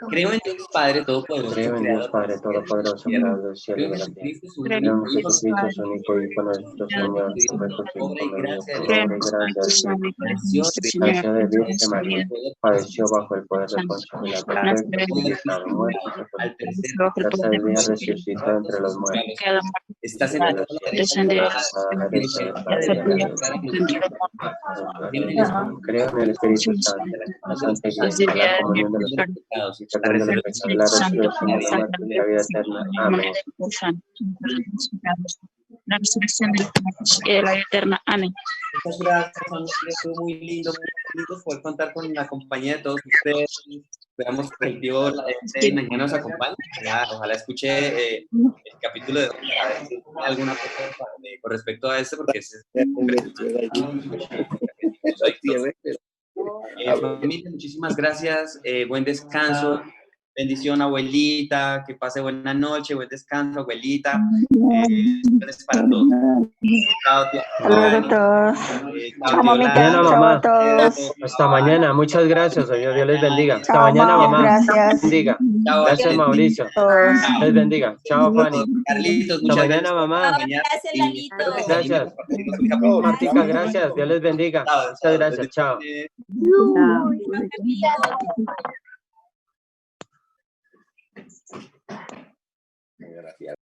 Speaker 5: Creo en Dios Padre Todopoderoso,
Speaker 8: Creo en Dios
Speaker 5: creador
Speaker 8: Padre
Speaker 5: del cielo y de la
Speaker 8: Todopoderoso,
Speaker 5: tierra.
Speaker 8: creador del cielo
Speaker 5: Creo
Speaker 8: y de
Speaker 5: en
Speaker 8: la tierra.
Speaker 5: Jesucristo, su
Speaker 4: Creo
Speaker 8: Creo
Speaker 5: único
Speaker 8: en
Speaker 5: Hijo,
Speaker 8: Jesucristo,
Speaker 4: Padre,
Speaker 8: su único Hijo, nuestro
Speaker 4: creador
Speaker 8: Señor,
Speaker 4: del
Speaker 8: que
Speaker 4: cielo
Speaker 8: fue
Speaker 4: y de la
Speaker 8: concebido
Speaker 5: obra y
Speaker 8: por Dios,
Speaker 5: gracia
Speaker 8: por
Speaker 5: del
Speaker 4: Creo
Speaker 8: obra
Speaker 4: en
Speaker 8: y gracia del
Speaker 4: Jesucristo,
Speaker 8: Espíritu
Speaker 4: mi Padre,
Speaker 5: nació
Speaker 4: nuestro
Speaker 5: de
Speaker 4: Señor,
Speaker 8: Nació de
Speaker 4: con toda
Speaker 8: Virgen
Speaker 4: su
Speaker 8: María,
Speaker 4: vida,
Speaker 8: padeció bajo el poder de
Speaker 4: Santo,
Speaker 8: Poncio Pilato, fue
Speaker 4: nació de
Speaker 8: crucificado, muerto y sepultado.
Speaker 5: al tercer
Speaker 4: bajo el poder
Speaker 8: Tercer
Speaker 4: de
Speaker 8: día
Speaker 4: Poncio
Speaker 8: resucitó
Speaker 4: Pilato,
Speaker 8: entre los muertos,
Speaker 4: queda muerto,
Speaker 5: está
Speaker 8: subió a
Speaker 5: sentado
Speaker 8: los
Speaker 5: a la
Speaker 8: cielos,
Speaker 5: derecha del
Speaker 4: descendió
Speaker 8: está
Speaker 5: Padre,
Speaker 8: sentada a la
Speaker 5: tiene
Speaker 8: derecha del
Speaker 5: presencia de
Speaker 8: Padre
Speaker 5: la
Speaker 8: y
Speaker 5: gloria
Speaker 8: hace
Speaker 5: para los
Speaker 4: entre
Speaker 5: justos.
Speaker 4: los muertos.
Speaker 5: Creo en el Espíritu
Speaker 8: Creo en el Espíritu Santo, la Santa Iglesia, la comunión de los
Speaker 5: de los pecados, la
Speaker 8: perdón de los pecados, la
Speaker 5: resurrección
Speaker 8: resurrección
Speaker 5: de
Speaker 8: de
Speaker 5: la
Speaker 8: los
Speaker 5: vida
Speaker 8: muertos y la vida eterna. Amén.
Speaker 4: La resurrección de los muertos y de la vida eterna. Amén.
Speaker 5: Muchas gracias, familia. Estuvo muy lindo poder contar con la compañía de todos ustedes. Esperamos que el tío mañana nos acompañe. Ojalá escuche el capítulo de hoy, a ver si tiene alguna cosa con respecto a este, porque es familia, muchísimas gracias. Buen descanso. Bendición, abuelita. Que pase buena noche. Buen descanso, abuelita. Bendiciones para todos. Chao, tía.
Speaker 7: Hasta luego a todos. Chao, mamita.
Speaker 8: Mañana,
Speaker 7: Chao
Speaker 8: mamá.
Speaker 7: a todos.
Speaker 8: Hasta mañana. Muchas gracias. Dios les bendiga. Hasta
Speaker 7: Chao,
Speaker 8: mañana,
Speaker 7: Mau.
Speaker 8: mamá.
Speaker 7: Gracias.
Speaker 8: Bendiga.
Speaker 5: Chao,
Speaker 8: Gracias, Mauricio.
Speaker 7: Todos.
Speaker 8: Les bendiga. Chao, Fanny.
Speaker 5: Carlitos,
Speaker 8: Hasta
Speaker 5: muchas
Speaker 8: mañana,
Speaker 5: gracias por
Speaker 8: mamá.
Speaker 5: acompañarnos.
Speaker 3: Gracias,
Speaker 5: Y
Speaker 3: Lalito.
Speaker 5: espero que se anime a
Speaker 8: Gracias.
Speaker 5: compartirnos un capítulo.
Speaker 8: Martica, gracias. Dios les bendiga.
Speaker 5: Chao,
Speaker 8: Muchas gracias. Chao.
Speaker 9: Gracias.